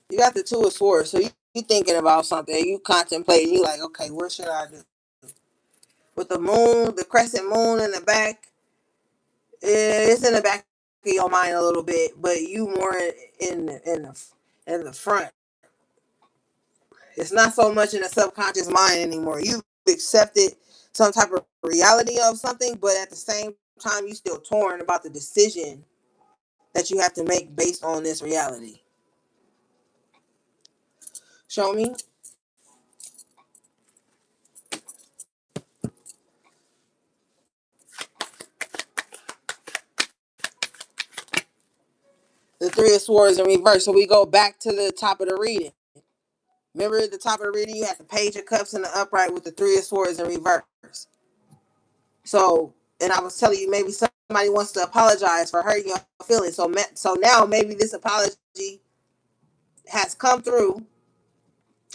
S1: You got the two of swords. So you thinking about something. You contemplating. You like, okay, what should I do? With the moon, the crescent moon in the back, it's in the back of your mind a little bit, but you more in the front. It's not so much in the subconscious mind anymore. You've accepted some type of reality of something, but at the same time, you still torn about the decision that you have to make based on this reality. Show me. The Three of Swords in reverse. So we go back to the top of the reading. Remember at the top of the reading, you had the Page of Cups in the upright with the Three of Swords in reverse. So, and I was telling you, maybe somebody wants to apologize for hurting your feelings. So now maybe this apology has come through,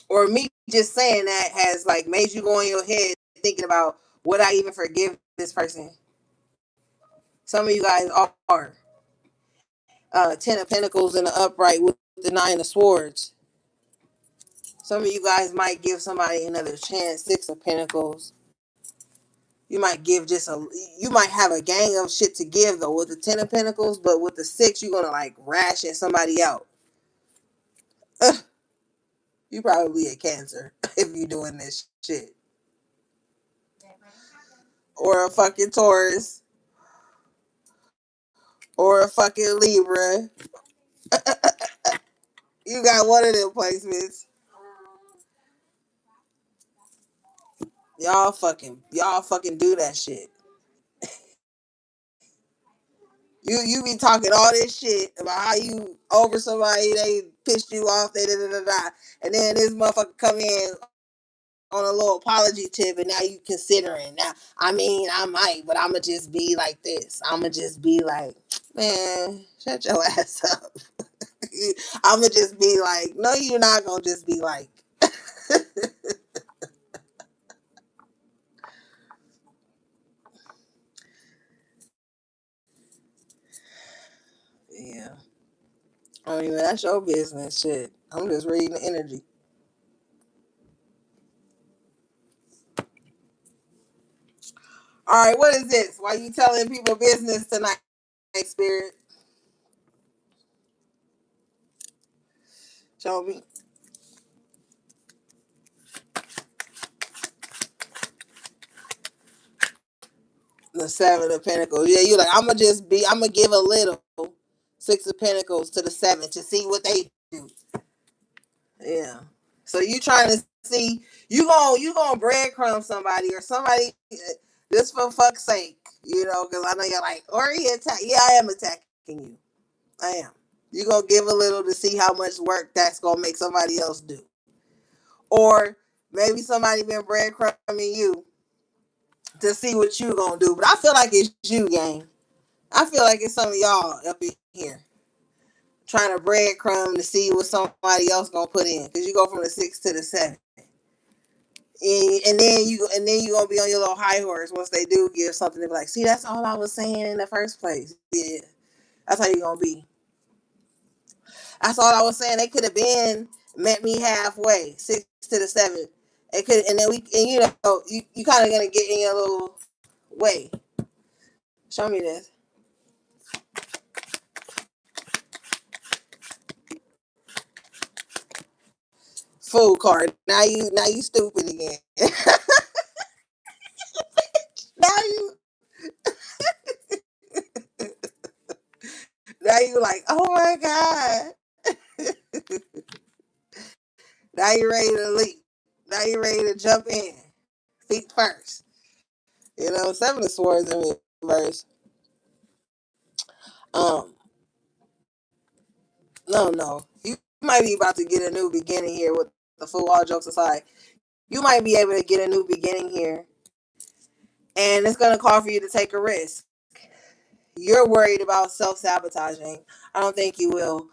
S1: or me just saying that has like made you go in your head thinking about, would I even forgive this person? Some of you guys are. Ten of Pentacles in the upright with the Nine of Swords. Some of you guys might give somebody another chance. Six of Pentacles. You might give you might have a gang of shit to give though with the Ten of Pentacles, but with the six, you're gonna like ration somebody out. Ugh, you probably a Cancer if you doing this shit, or a fucking Taurus, or a fucking Libra. You got one of them placements. Y'all fucking do that shit. You be talking all this shit about how you over somebody, they pissed you off, they da da da da, and then this motherfucker come in on a little apology tip, and now you considering. Now, I mean, I might, but I'ma just be like this. I'ma just be like, man, shut your ass up. I'ma just be like, no, you're not gonna just be like. Yeah. I mean, that's your business, shit. I'm just reading the energy. All right, what is this? Why you telling people business tonight, Spirit? Show me. The Seven of Pentacles. Yeah, you like, I'm gonna give a little Six of Pentacles to the Seven to see what they do. Yeah. So you trying to see you gonna breadcrumb somebody or somebody just for fuck's sake, because I know you're like, or he attack. Yeah, I am attacking you. I am. You gonna give a little to see how much work that's gonna make somebody else do, or maybe somebody been breadcrumbing you to see what you gonna do. But I feel like it's you, gang. I feel like it's some of y'all up in here trying to breadcrumb to see what somebody else gonna put in, because you go from the 6 to the 7. And then you gonna be on your little high horse once they do give something to be like, see, that's all I was saying in the first place. Yeah, that's how you gonna be. That's all I was saying. They could have been met me halfway, 6 to the 7. It could, and then you kind of gonna get in your little way. Show me this fool card. Now you stupid again. now you now you like, oh my god. Now you ready to leap. Now you ready to jump in. Feet first. Seven of Swords in reverse. Um, no. You might be about to get a new beginning here with the Fool. All jokes aside, you might be able to get a new beginning here, and it's gonna call for you to take a risk. You're worried about self-sabotaging. I don't think you will.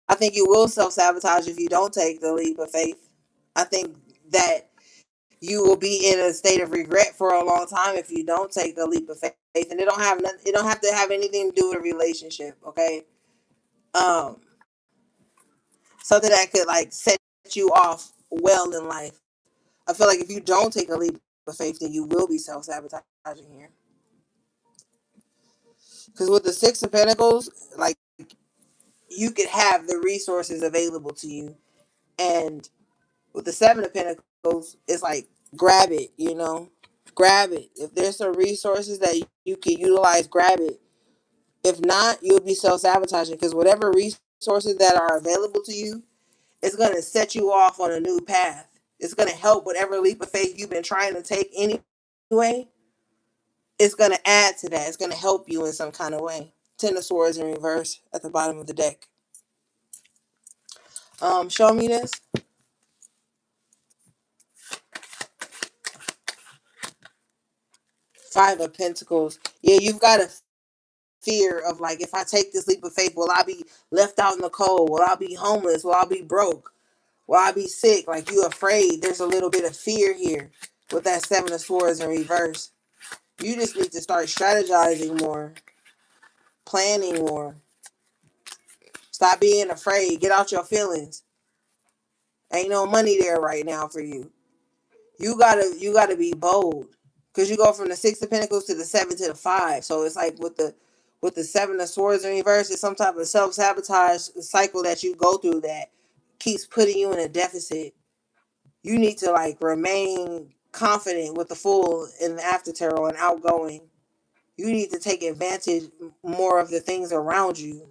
S1: I think you will self-sabotage if you don't take the leap of faith. I think that you will be in a state of regret for a long time if you don't take the leap of faith. And it don't have to have anything to do with a relationship, okay? Um, Something that could like set you off well in life. I feel like if you don't take a leap of faith, then you will be self-sabotaging here. Because with the Six of Pentacles, like, you could have the resources available to you, and with the Seven of Pentacles, it's like, grab it, grab it. If there's some resources that you can utilize, grab it. If not, you'll be self-sabotaging, because whatever resources that are available to you, it's going to set you off on a new path. It's going to help whatever leap of faith you've been trying to take anyway. It's going to add to that. It's going to help you in some kind of way. Ten of Swords in reverse at the bottom of the deck. Show me this. Five of Pentacles. Yeah, you've got a fear of like, if I take this leap of faith, will I be left out in the cold? Will I be homeless? Will I be broke? Will I be sick? Like, you afraid. There's a little bit of fear here with that Seven of Swords in reverse. You just need to start strategizing more, planning more. Stop being afraid. Get out your feelings. Ain't no money there right now for you. You gotta be bold, because you go from the Six of Pentacles to the Seven to the Five. So it's like with the Seven of Swords in reverse, it's some type of self-sabotage cycle that you go through that keeps putting you in a deficit. You need to like remain confident with the Fool in the after tarot and outgoing. You need to take advantage more of the things around you.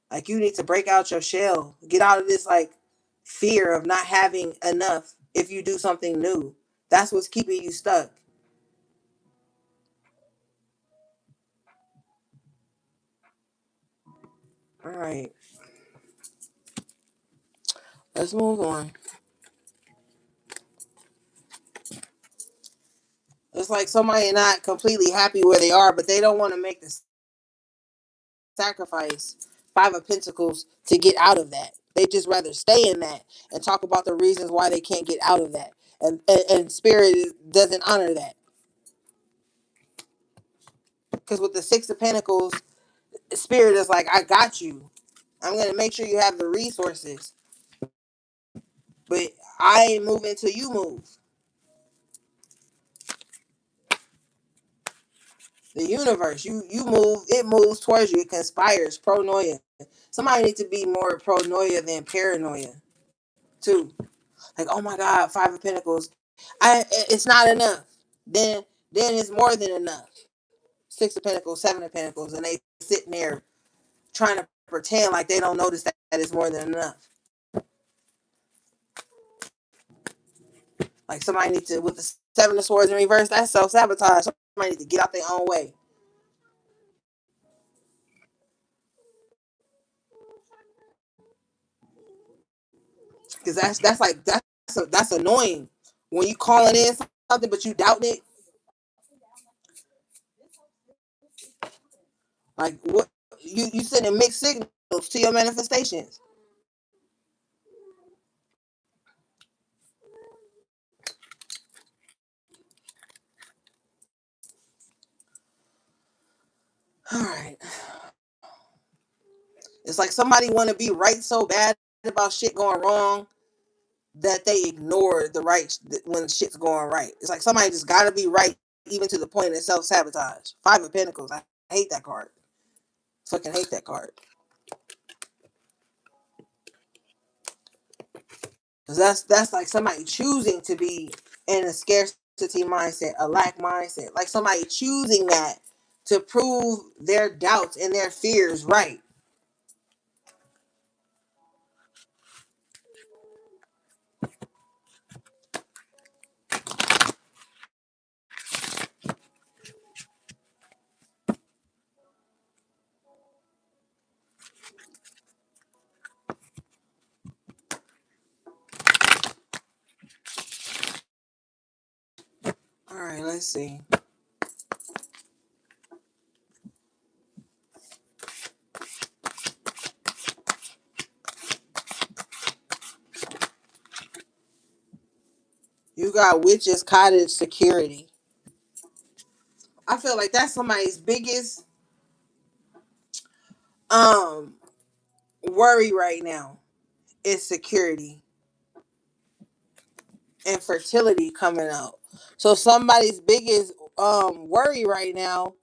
S1: Like, you need to break out your shell. Get out of this like fear of not having enough if you do something new. That's what's keeping you stuck. All right. Let's move on. It's like somebody not completely happy where they are, but they don't want to make the sacrifice. Five of Pentacles to get out of that. They just rather stay in that and talk about the reasons why they can't get out of that. And Spirit doesn't honor that. Because with the Six of Pentacles, Spirit is like, I got you. I'm going to make sure you have the resources. But I ain't moving till you move. The universe, you move, it moves towards you. It conspires. Pronoia. Somebody needs to be more pronoia than paranoia, too. Like, oh my God, Five of Pentacles. It's not enough. Then it's more than enough. Six of Pentacles, Seven of Pentacles, and they sitting there trying to pretend like they don't notice that it's more than enough. Like somebody needs to, with the Seven of Swords in reverse, that's self-sabotage. Somebody needs to get out their own way. Because that's annoying. When you calling in something but you doubting it, like what you sending mixed signals to your manifestations. All right. It's like somebody want to be right so bad about shit going wrong that they ignore the right when shit's going right. It's like somebody just got to be right, even to the point of self sabotage. Five of Pentacles. I hate that card. Fucking hate that card. Cause that's like somebody choosing to be in a scarcity mindset, a lack mindset. Like somebody choosing that to prove their doubts and their fears right. All right, let's see. You got Witch's Cottage security. I feel like that's somebody's biggest um worry right now is security and fertility coming out. So somebody's biggest worry right now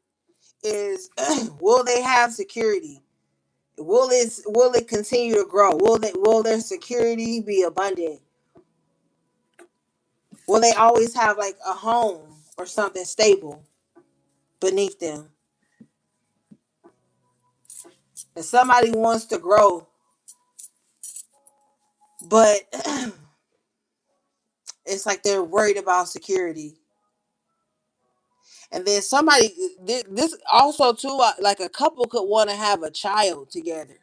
S1: is will they have security? Will it continue to grow? Will their security be abundant? Will they always have like a home or something stable beneath them? And somebody wants to grow, but it's like they're worried about security. And then somebody, this also too, like a couple could want to have a child together,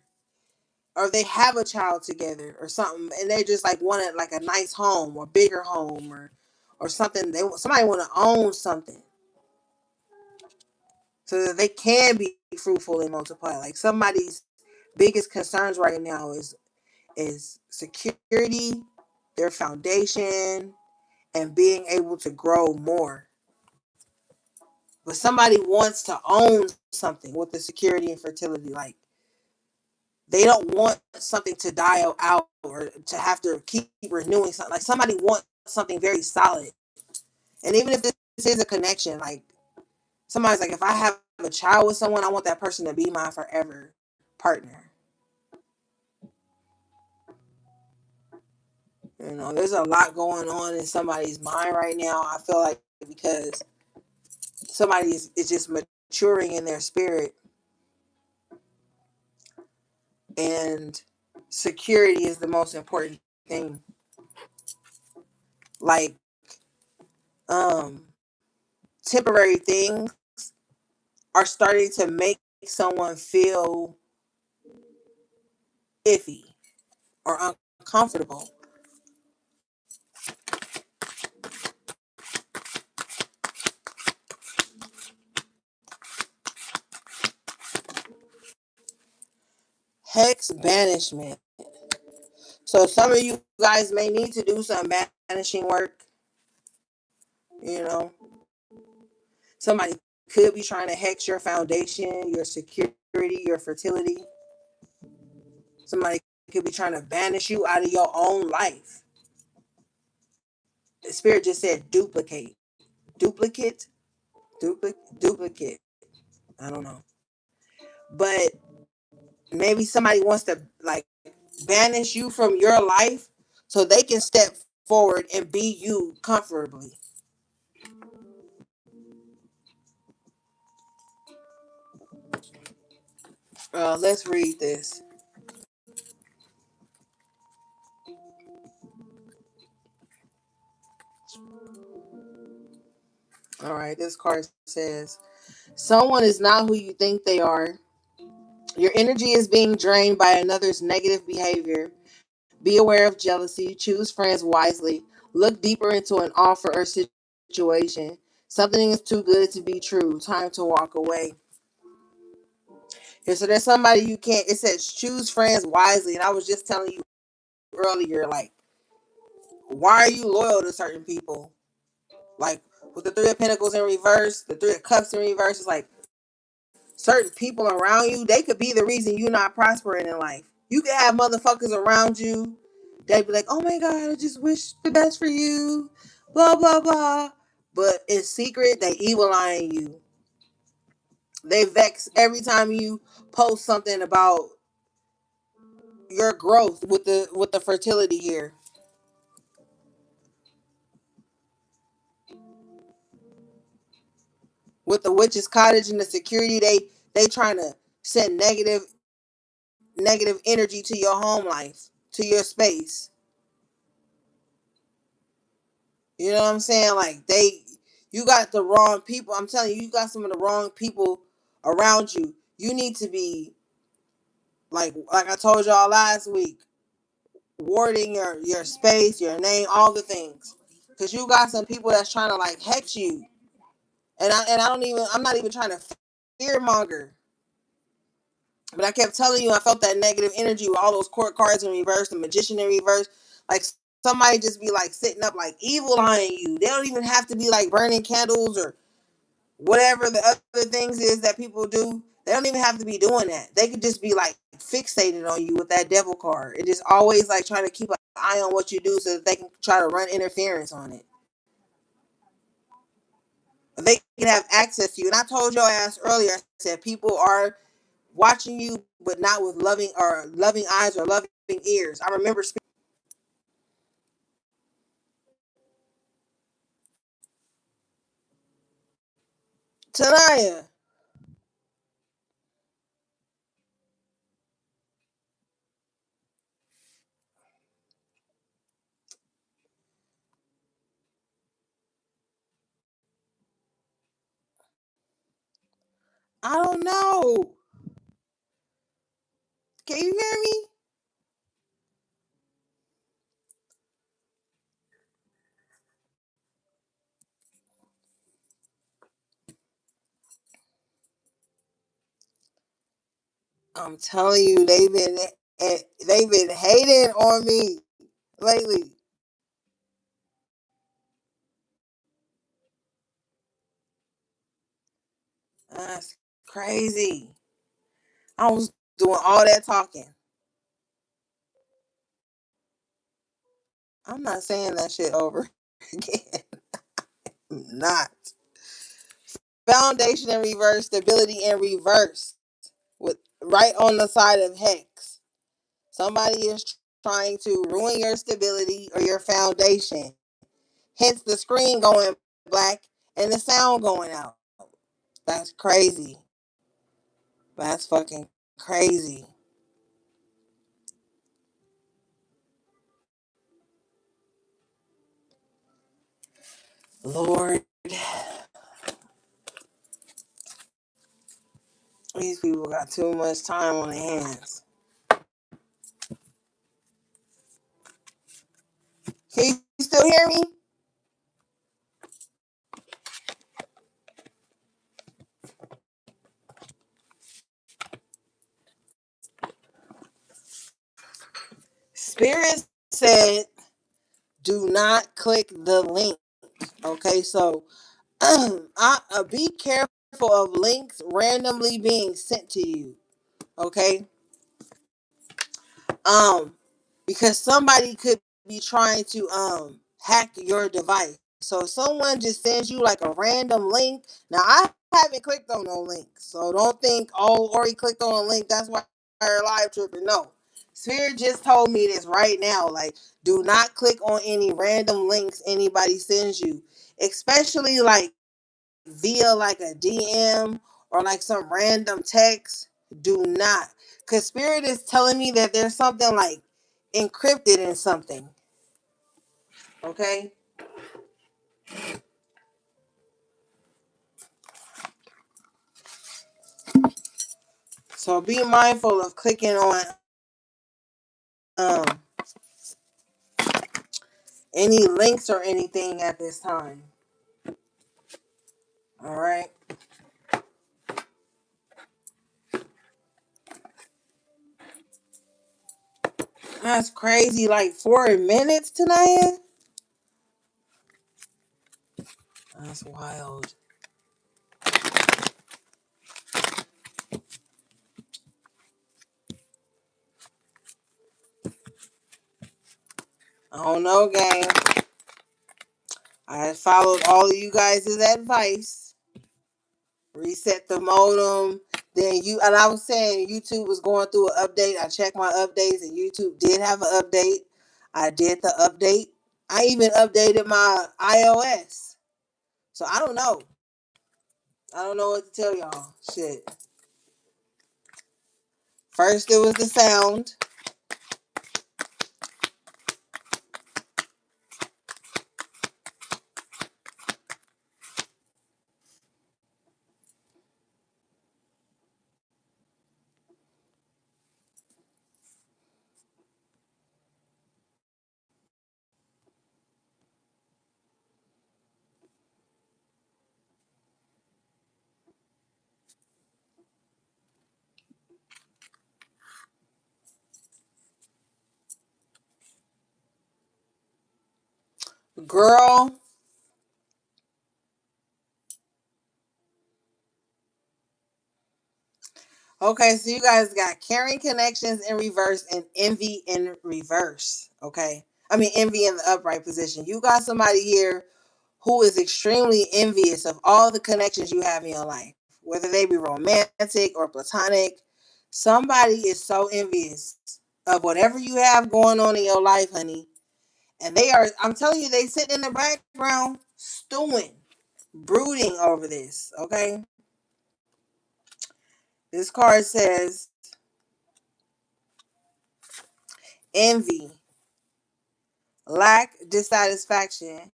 S1: or they have a child together, or something, and they just like wanted like a nice home or bigger home, or something. Somebody want to own something so that they can be fruitful and multiply. Like somebody's biggest concerns right now is security, their foundation, and being able to grow more. But somebody wants to own something with the security and fertility. Like they don't want something to die out or to have to keep renewing something. Like somebody wants something very solid. And even if this is a connection, like somebody's like, if I have a child with someone, I want that person to be my forever partner. You know, there's a lot going on in somebody's mind right now. I feel like because somebody is just maturing in their spirit, and security is the most important thing. Like um temporary things are starting to make someone feel iffy or uncomfortable. Hex banishment. So some of you guys may need to do some banishing work. You know, somebody could be trying to hex your foundation, your security, your fertility. Somebody could be trying to banish you out of your own life. The spirit just said duplicate. Duplicate? Duplicate. I don't know. But maybe somebody wants to like banish you from your life so they can step forward and be you comfortably. Let's read this. All right, this card says, someone is not who you think they are. Your energy is being drained by another's negative behavior. Be aware of jealousy. Choose friends wisely. Look deeper into an offer or situation. Something is too good to be true. Time to walk away. Yeah, so there's somebody you can't. It says choose friends wisely, and I was just telling you earlier, like, why are you loyal to certain people? Like with the Three of Pentacles in reverse, the Three of Cups in reverse, it's like certain people around you, they could be the reason you're not prospering in life. You could have motherfuckers around you, they'd be like, oh my God, I just wish the best for you, blah, blah, blah. But in secret, they evil eyeing you. They vex every time you post something about your growth with the fertility here. With the witch's cottage and the security, they trying to send negative energy to your home life, to your space. You know what I'm saying? Like you got the wrong people. I'm telling you, you got some of the wrong people around you. You need to be like I told y'all last week, warding your space, your name, all the things, because you got some people that's trying to like hex you. And I don't even I'm not even trying to fear monger. But I kept telling you, I felt that negative energy with all those court cards in reverse, the magician in reverse. Like somebody just be like sitting up, like evil eyeing you. They don't even have to be like burning candles or whatever the other things is that people do. They don't even have to be doing that. They could just be like fixated on you with that devil card. It just always like trying to keep an eye on what you do so that they can try to run interference on it. They can have access to you. And I told your ass earlier, I said people are watching you, but not with loving eyes or loving ears. I remember speaking. Tanaya, I don't know. Can you hear me? I'm telling you, they've been hating on me lately. That's crazy. I was doing all that talking. I'm not saying that shit over again. Not. Foundation in reverse, stability in reverse, with right on the side of hex. Somebody is trying to ruin your stability or your foundation. Hence the screen going black and the sound going out. That's crazy. That's fucking crazy. Lord, these people got too much time on their hands. Can you still hear me? Spirit said, do not click the link. Okay, so be careful of links randomly being sent to you. Okay, um, because somebody could be trying to hack your device. So if someone just sends you like a random link. Now I haven't clicked on no link, so don't think Ori clicked on a link. That's why you're live tripping. No, Spirit just told me this right now. Like, do not click on any random links anybody sends you, especially like via like a DM or like some random text. Do not. Because Spirit is telling me that there's something like encrypted in something. Okay? So be mindful of clicking on um any links or anything at this time. All right? That's crazy. Like 4 minutes tonight? That's wild. I don't know, gang. I followed all of you guys' advice. Reset the modem. Then and I was saying YouTube was going through an update. I checked my updates and YouTube did have an update. I did the update. I even updated my iOS. So I don't know. I don't know what to tell y'all. Shit. First it was the sound. Girl. Okay, so you guys got caring connections in reverse and envy in reverse. Okay. I mean envy in the upright position. You got somebody here who is extremely envious of all the connections you have in your life, whether they be romantic or platonic. Somebody is so envious of whatever you have going on in your life, honey. And they are, I'm telling you, they sit in the background stewing, brooding over this, okay? This card says envy, lack, dissatisfaction.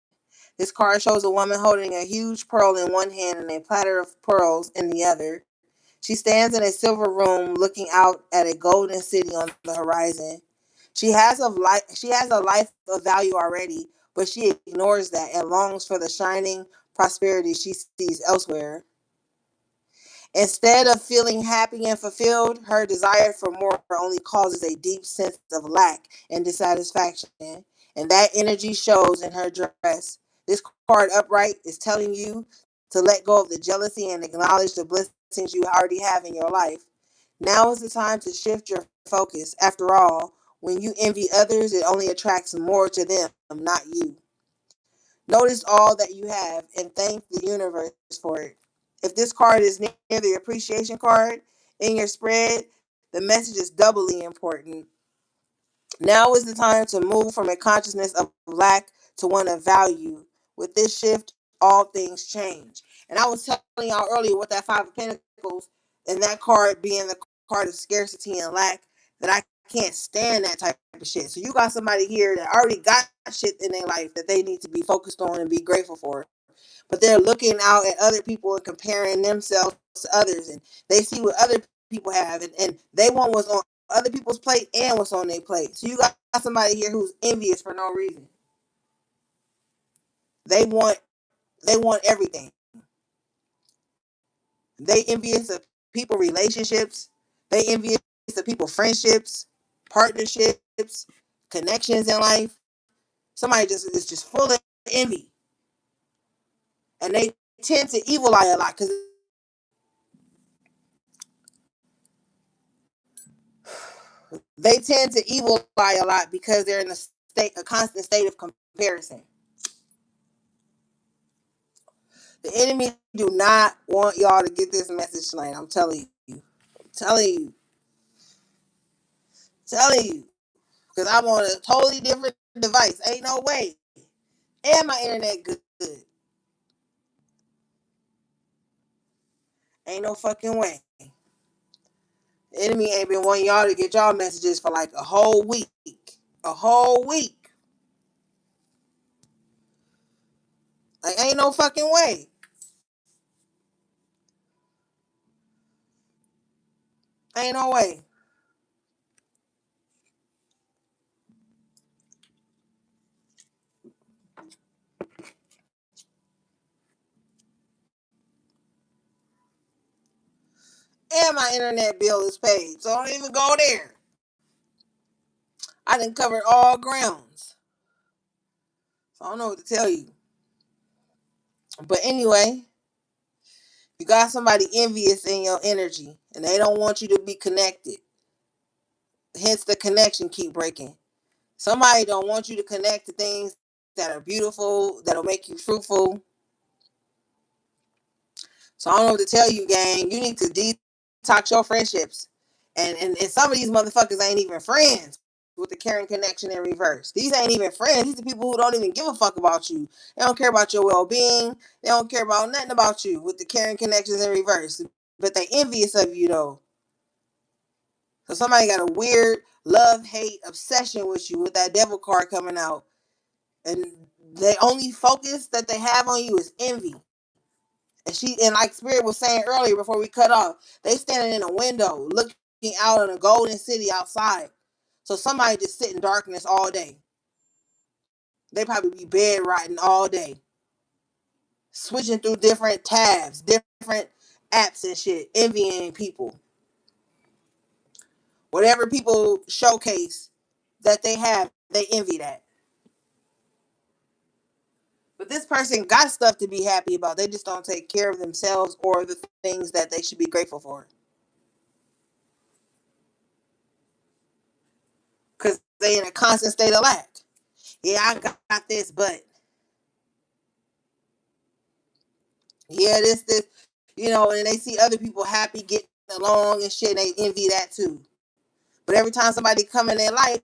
S1: This card shows a woman holding a huge pearl in one hand and a platter of pearls in the other. She stands in a silver room looking out at a golden city on the horizon. She has a life of value already, but she ignores that and longs for the shining prosperity she sees elsewhere. Instead of feeling happy and fulfilled, her desire for more only causes a deep sense of lack and dissatisfaction. And that energy shows in her dress. This card upright is telling you to let go of the jealousy and acknowledge the blessings you already have in your life. Now is the time to shift your focus. After all, when you envy others, it only attracts more to them, not you. Notice all that you have and thank the universe for it. If this card is near the appreciation card in your spread, the message is doubly important. Now is the time to move from a consciousness of lack to one of value. With this shift, all things change. And I was telling y'all earlier with that Five of Pentacles and that card being the card of scarcity and lack, that I can't stand that type of shit. So you got somebody here that already got shit in their life that they need to be focused on and be grateful for. But they're looking out at other people and comparing themselves to others, and they see what other people have, and they want what's on other people's plate and what's on their plate. So you got somebody here who's envious for no reason. They want they want everything. They envious of people relationships. They envious of people friendships, partnerships, connections in life. Somebody just is just full of envy, and they tend to evil eye a lot because they tend to evil eye a lot because they're in a constant state of comparison. The enemy do not want y'all to get this message tonight. I'm telling you, telling you, telling you, because I'm on a totally different device. Ain't no way, and my internet good. Ain't no fucking way. Enemy ain't been wanting y'all to get y'all messages for like a whole week. A whole week. Like, ain't no fucking way. Ain't no way. And my internet bill is paid. So don't even go there. I done covered all grounds. So I don't know what to tell you. But anyway, you got somebody envious in your energy and they don't want you to be connected. Hence the connection keep breaking. Somebody don't want you to connect to things that are beautiful, that'll make you fruitful. So I don't know what to tell you, gang. You need to detox your friendships. And some of these motherfuckers ain't even friends with the caring connection in reverse. These ain't even friends. These are people who don't even give a fuck about you. They don't care about your well-being. They don't care about nothing about you with the caring connections in reverse. But they envious of you though. So somebody got a weird love-hate obsession with you with that devil card coming out. And the only focus that they have on you is envy. And like Spirit was saying earlier before we cut off, they standing in a window looking out on a golden city outside. So somebody just sit in darkness all day. They probably be bedridden all day, switching through different tabs, different apps and shit, envying people. Whatever people showcase that they have, they envy that. But this person got stuff to be happy about. They just don't take care of themselves or the things that they should be grateful for. Because they in a constant state of lack. Yeah, I got this, but yeah, this, and they see other people happy getting along and shit, and they envy that too. But every time somebody come in their life,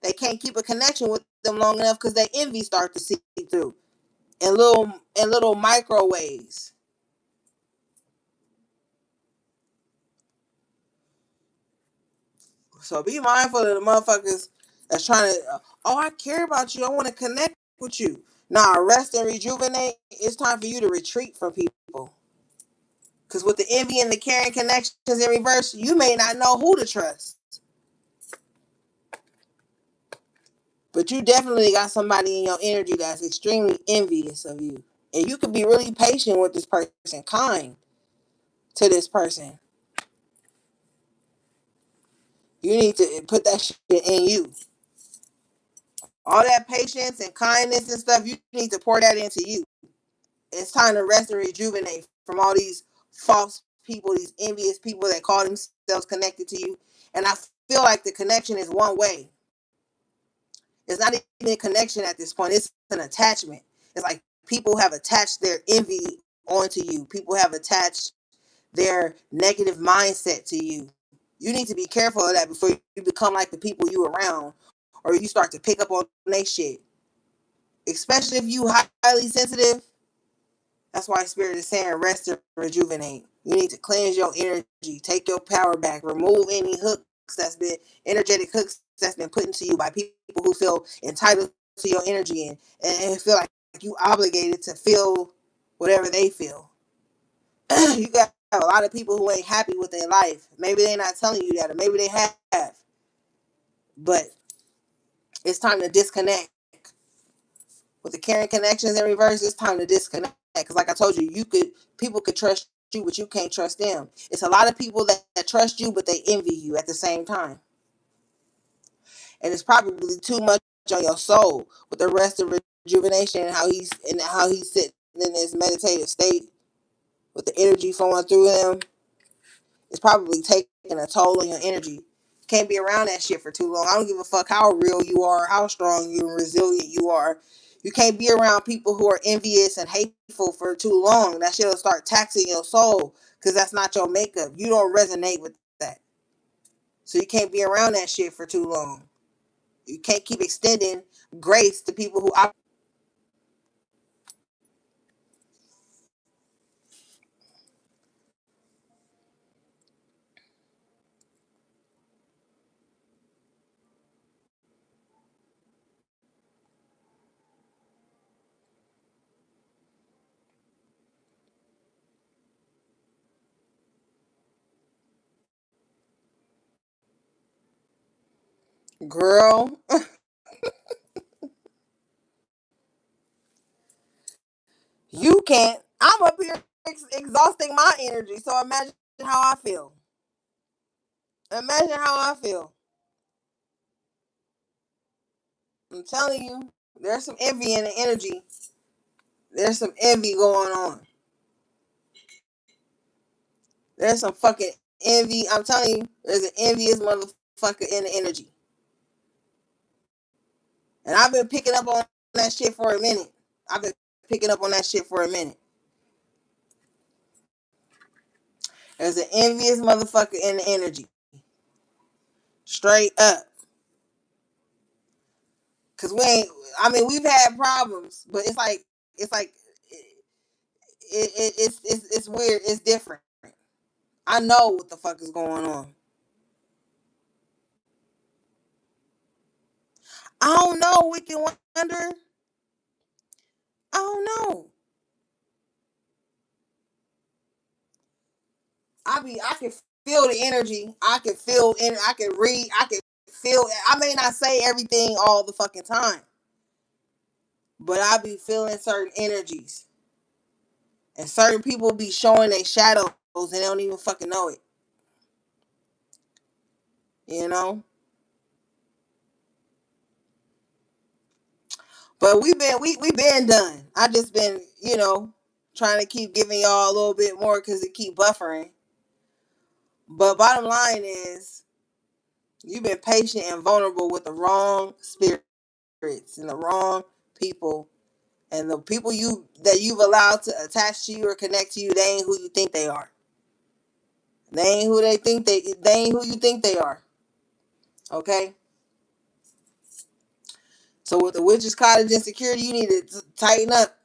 S1: they can't keep a connection with them long enough because they envy start to see through in little microwaves. So be mindful of the motherfuckers that's trying to. Oh, I care about you. I want to connect with you. Nah, rest and rejuvenate. It's time for you to retreat from people. Because with the envy and the caring connections in reverse, you may not know who to trust. But you definitely got somebody in your energy that's extremely envious of you. And you could be really patient with this person, kind to this person. You need to put that shit in you. All that patience and kindness and stuff, you need to pour that into you. It's time to rest and rejuvenate from all these false people, these envious people that call themselves connected to you. And I feel like the connection is one way. It's not even a connection at this point. It's an attachment. It's like people have attached their envy onto you. People have attached their negative mindset to you. You need to be careful of that before you become like the people you around, or you start to pick up on their shit. Especially if you highly sensitive. That's why Spirit is saying rest and rejuvenate. You need to cleanse your energy, take your power back, remove any hooks that's been energetic hooks that's been put into you by people who feel entitled to your energy and feel like you obligated to feel whatever they feel. You got a lot of people who ain't happy with their life. Maybe they're not telling you that, or maybe they have. But it's time to disconnect. With the caring connections in reverse, it's time to disconnect. Because like I told you, people could trust you, but you can't trust them. It's a lot of people that trust you, but they envy you at the same time. And it's probably too much on your soul with the rest of rejuvenation and how he's sitting in this meditative state with the energy flowing through him. It's probably taking a toll on your energy. Can't be around that shit for too long. I don't give a fuck how real you are, how strong you and resilient you are. You can't be around people who are envious and hateful for too long. That shit'll start taxing your soul because that's not your makeup. You don't resonate with that. So you can't be around that shit for too long. You can't keep extending grace to people who Girl, you can't. I'm up here exhausting my energy. So imagine how I feel. Imagine how I feel. I'm telling you, there's some envy in the energy. There's some envy going on. There's some fucking envy. I'm telling you, there's an envious motherfucker in the energy. And I've been picking up on that shit for a minute. I've been picking up on that shit for a minute. There's an envious motherfucker in the energy. Straight up. Cause we ain't, I mean, we've had problems, but it's like, it's weird. It's different. I know what the fuck is going on. I don't know, Wicked Wonder. I don't know. I can feel the energy. I can feel I can read. I can feel. I may not say everything all the fucking time, but I be feeling certain energies, and certain people be showing their shadows and they don't even fucking know it. You know. But we been done. I just been trying to keep giving y'all a little bit more because it keep buffering. But bottom line is, you've been patient and vulnerable with the wrong spirits and the wrong people. And the people you've allowed to attach to you or connect to you, they ain't who you think they are. They ain't who they ain't who you think they are. Okay? So with the witch's cottage insecurity, you need to tighten up.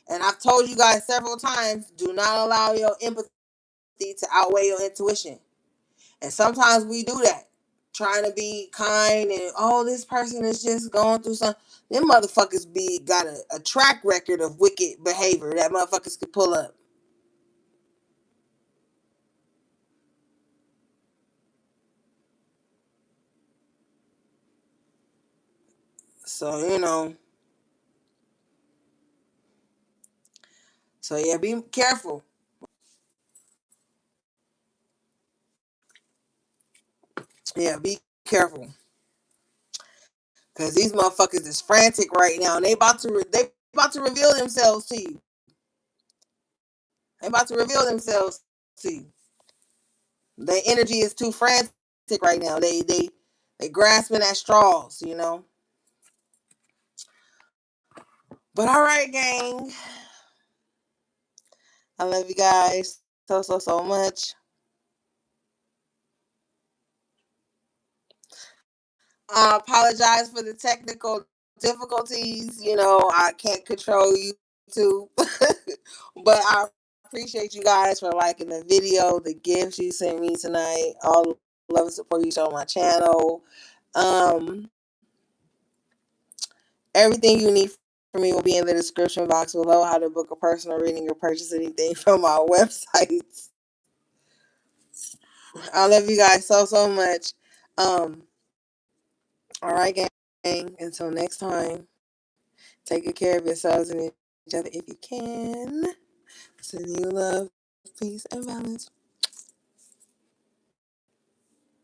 S1: And I've told you guys several times, do not allow your empathy to outweigh your intuition. And sometimes we do that. Trying to be kind and this person is just going through something. Them motherfuckers got a track record of wicked behavior that motherfuckers could pull up. So, so yeah, be careful. Yeah, be careful. Cause these motherfuckers is frantic right now and they about to reveal themselves to you. They about to reveal themselves to you. Their energy is too frantic right now. They grasping at straws. But all right, gang. I love you guys so much. I apologize for the technical difficulties. I can't control YouTube. But I appreciate you guys for liking the video, the gifts you sent me tonight, all the love and support you show on my channel. Um, Everything you need from me will be in the description box below. How to book a personal reading or purchase anything from our websites. I love you guys so much. Um, all right, gang. Until next time, take good care of yourselves and each other if you can. Sending you love, peace, and balance.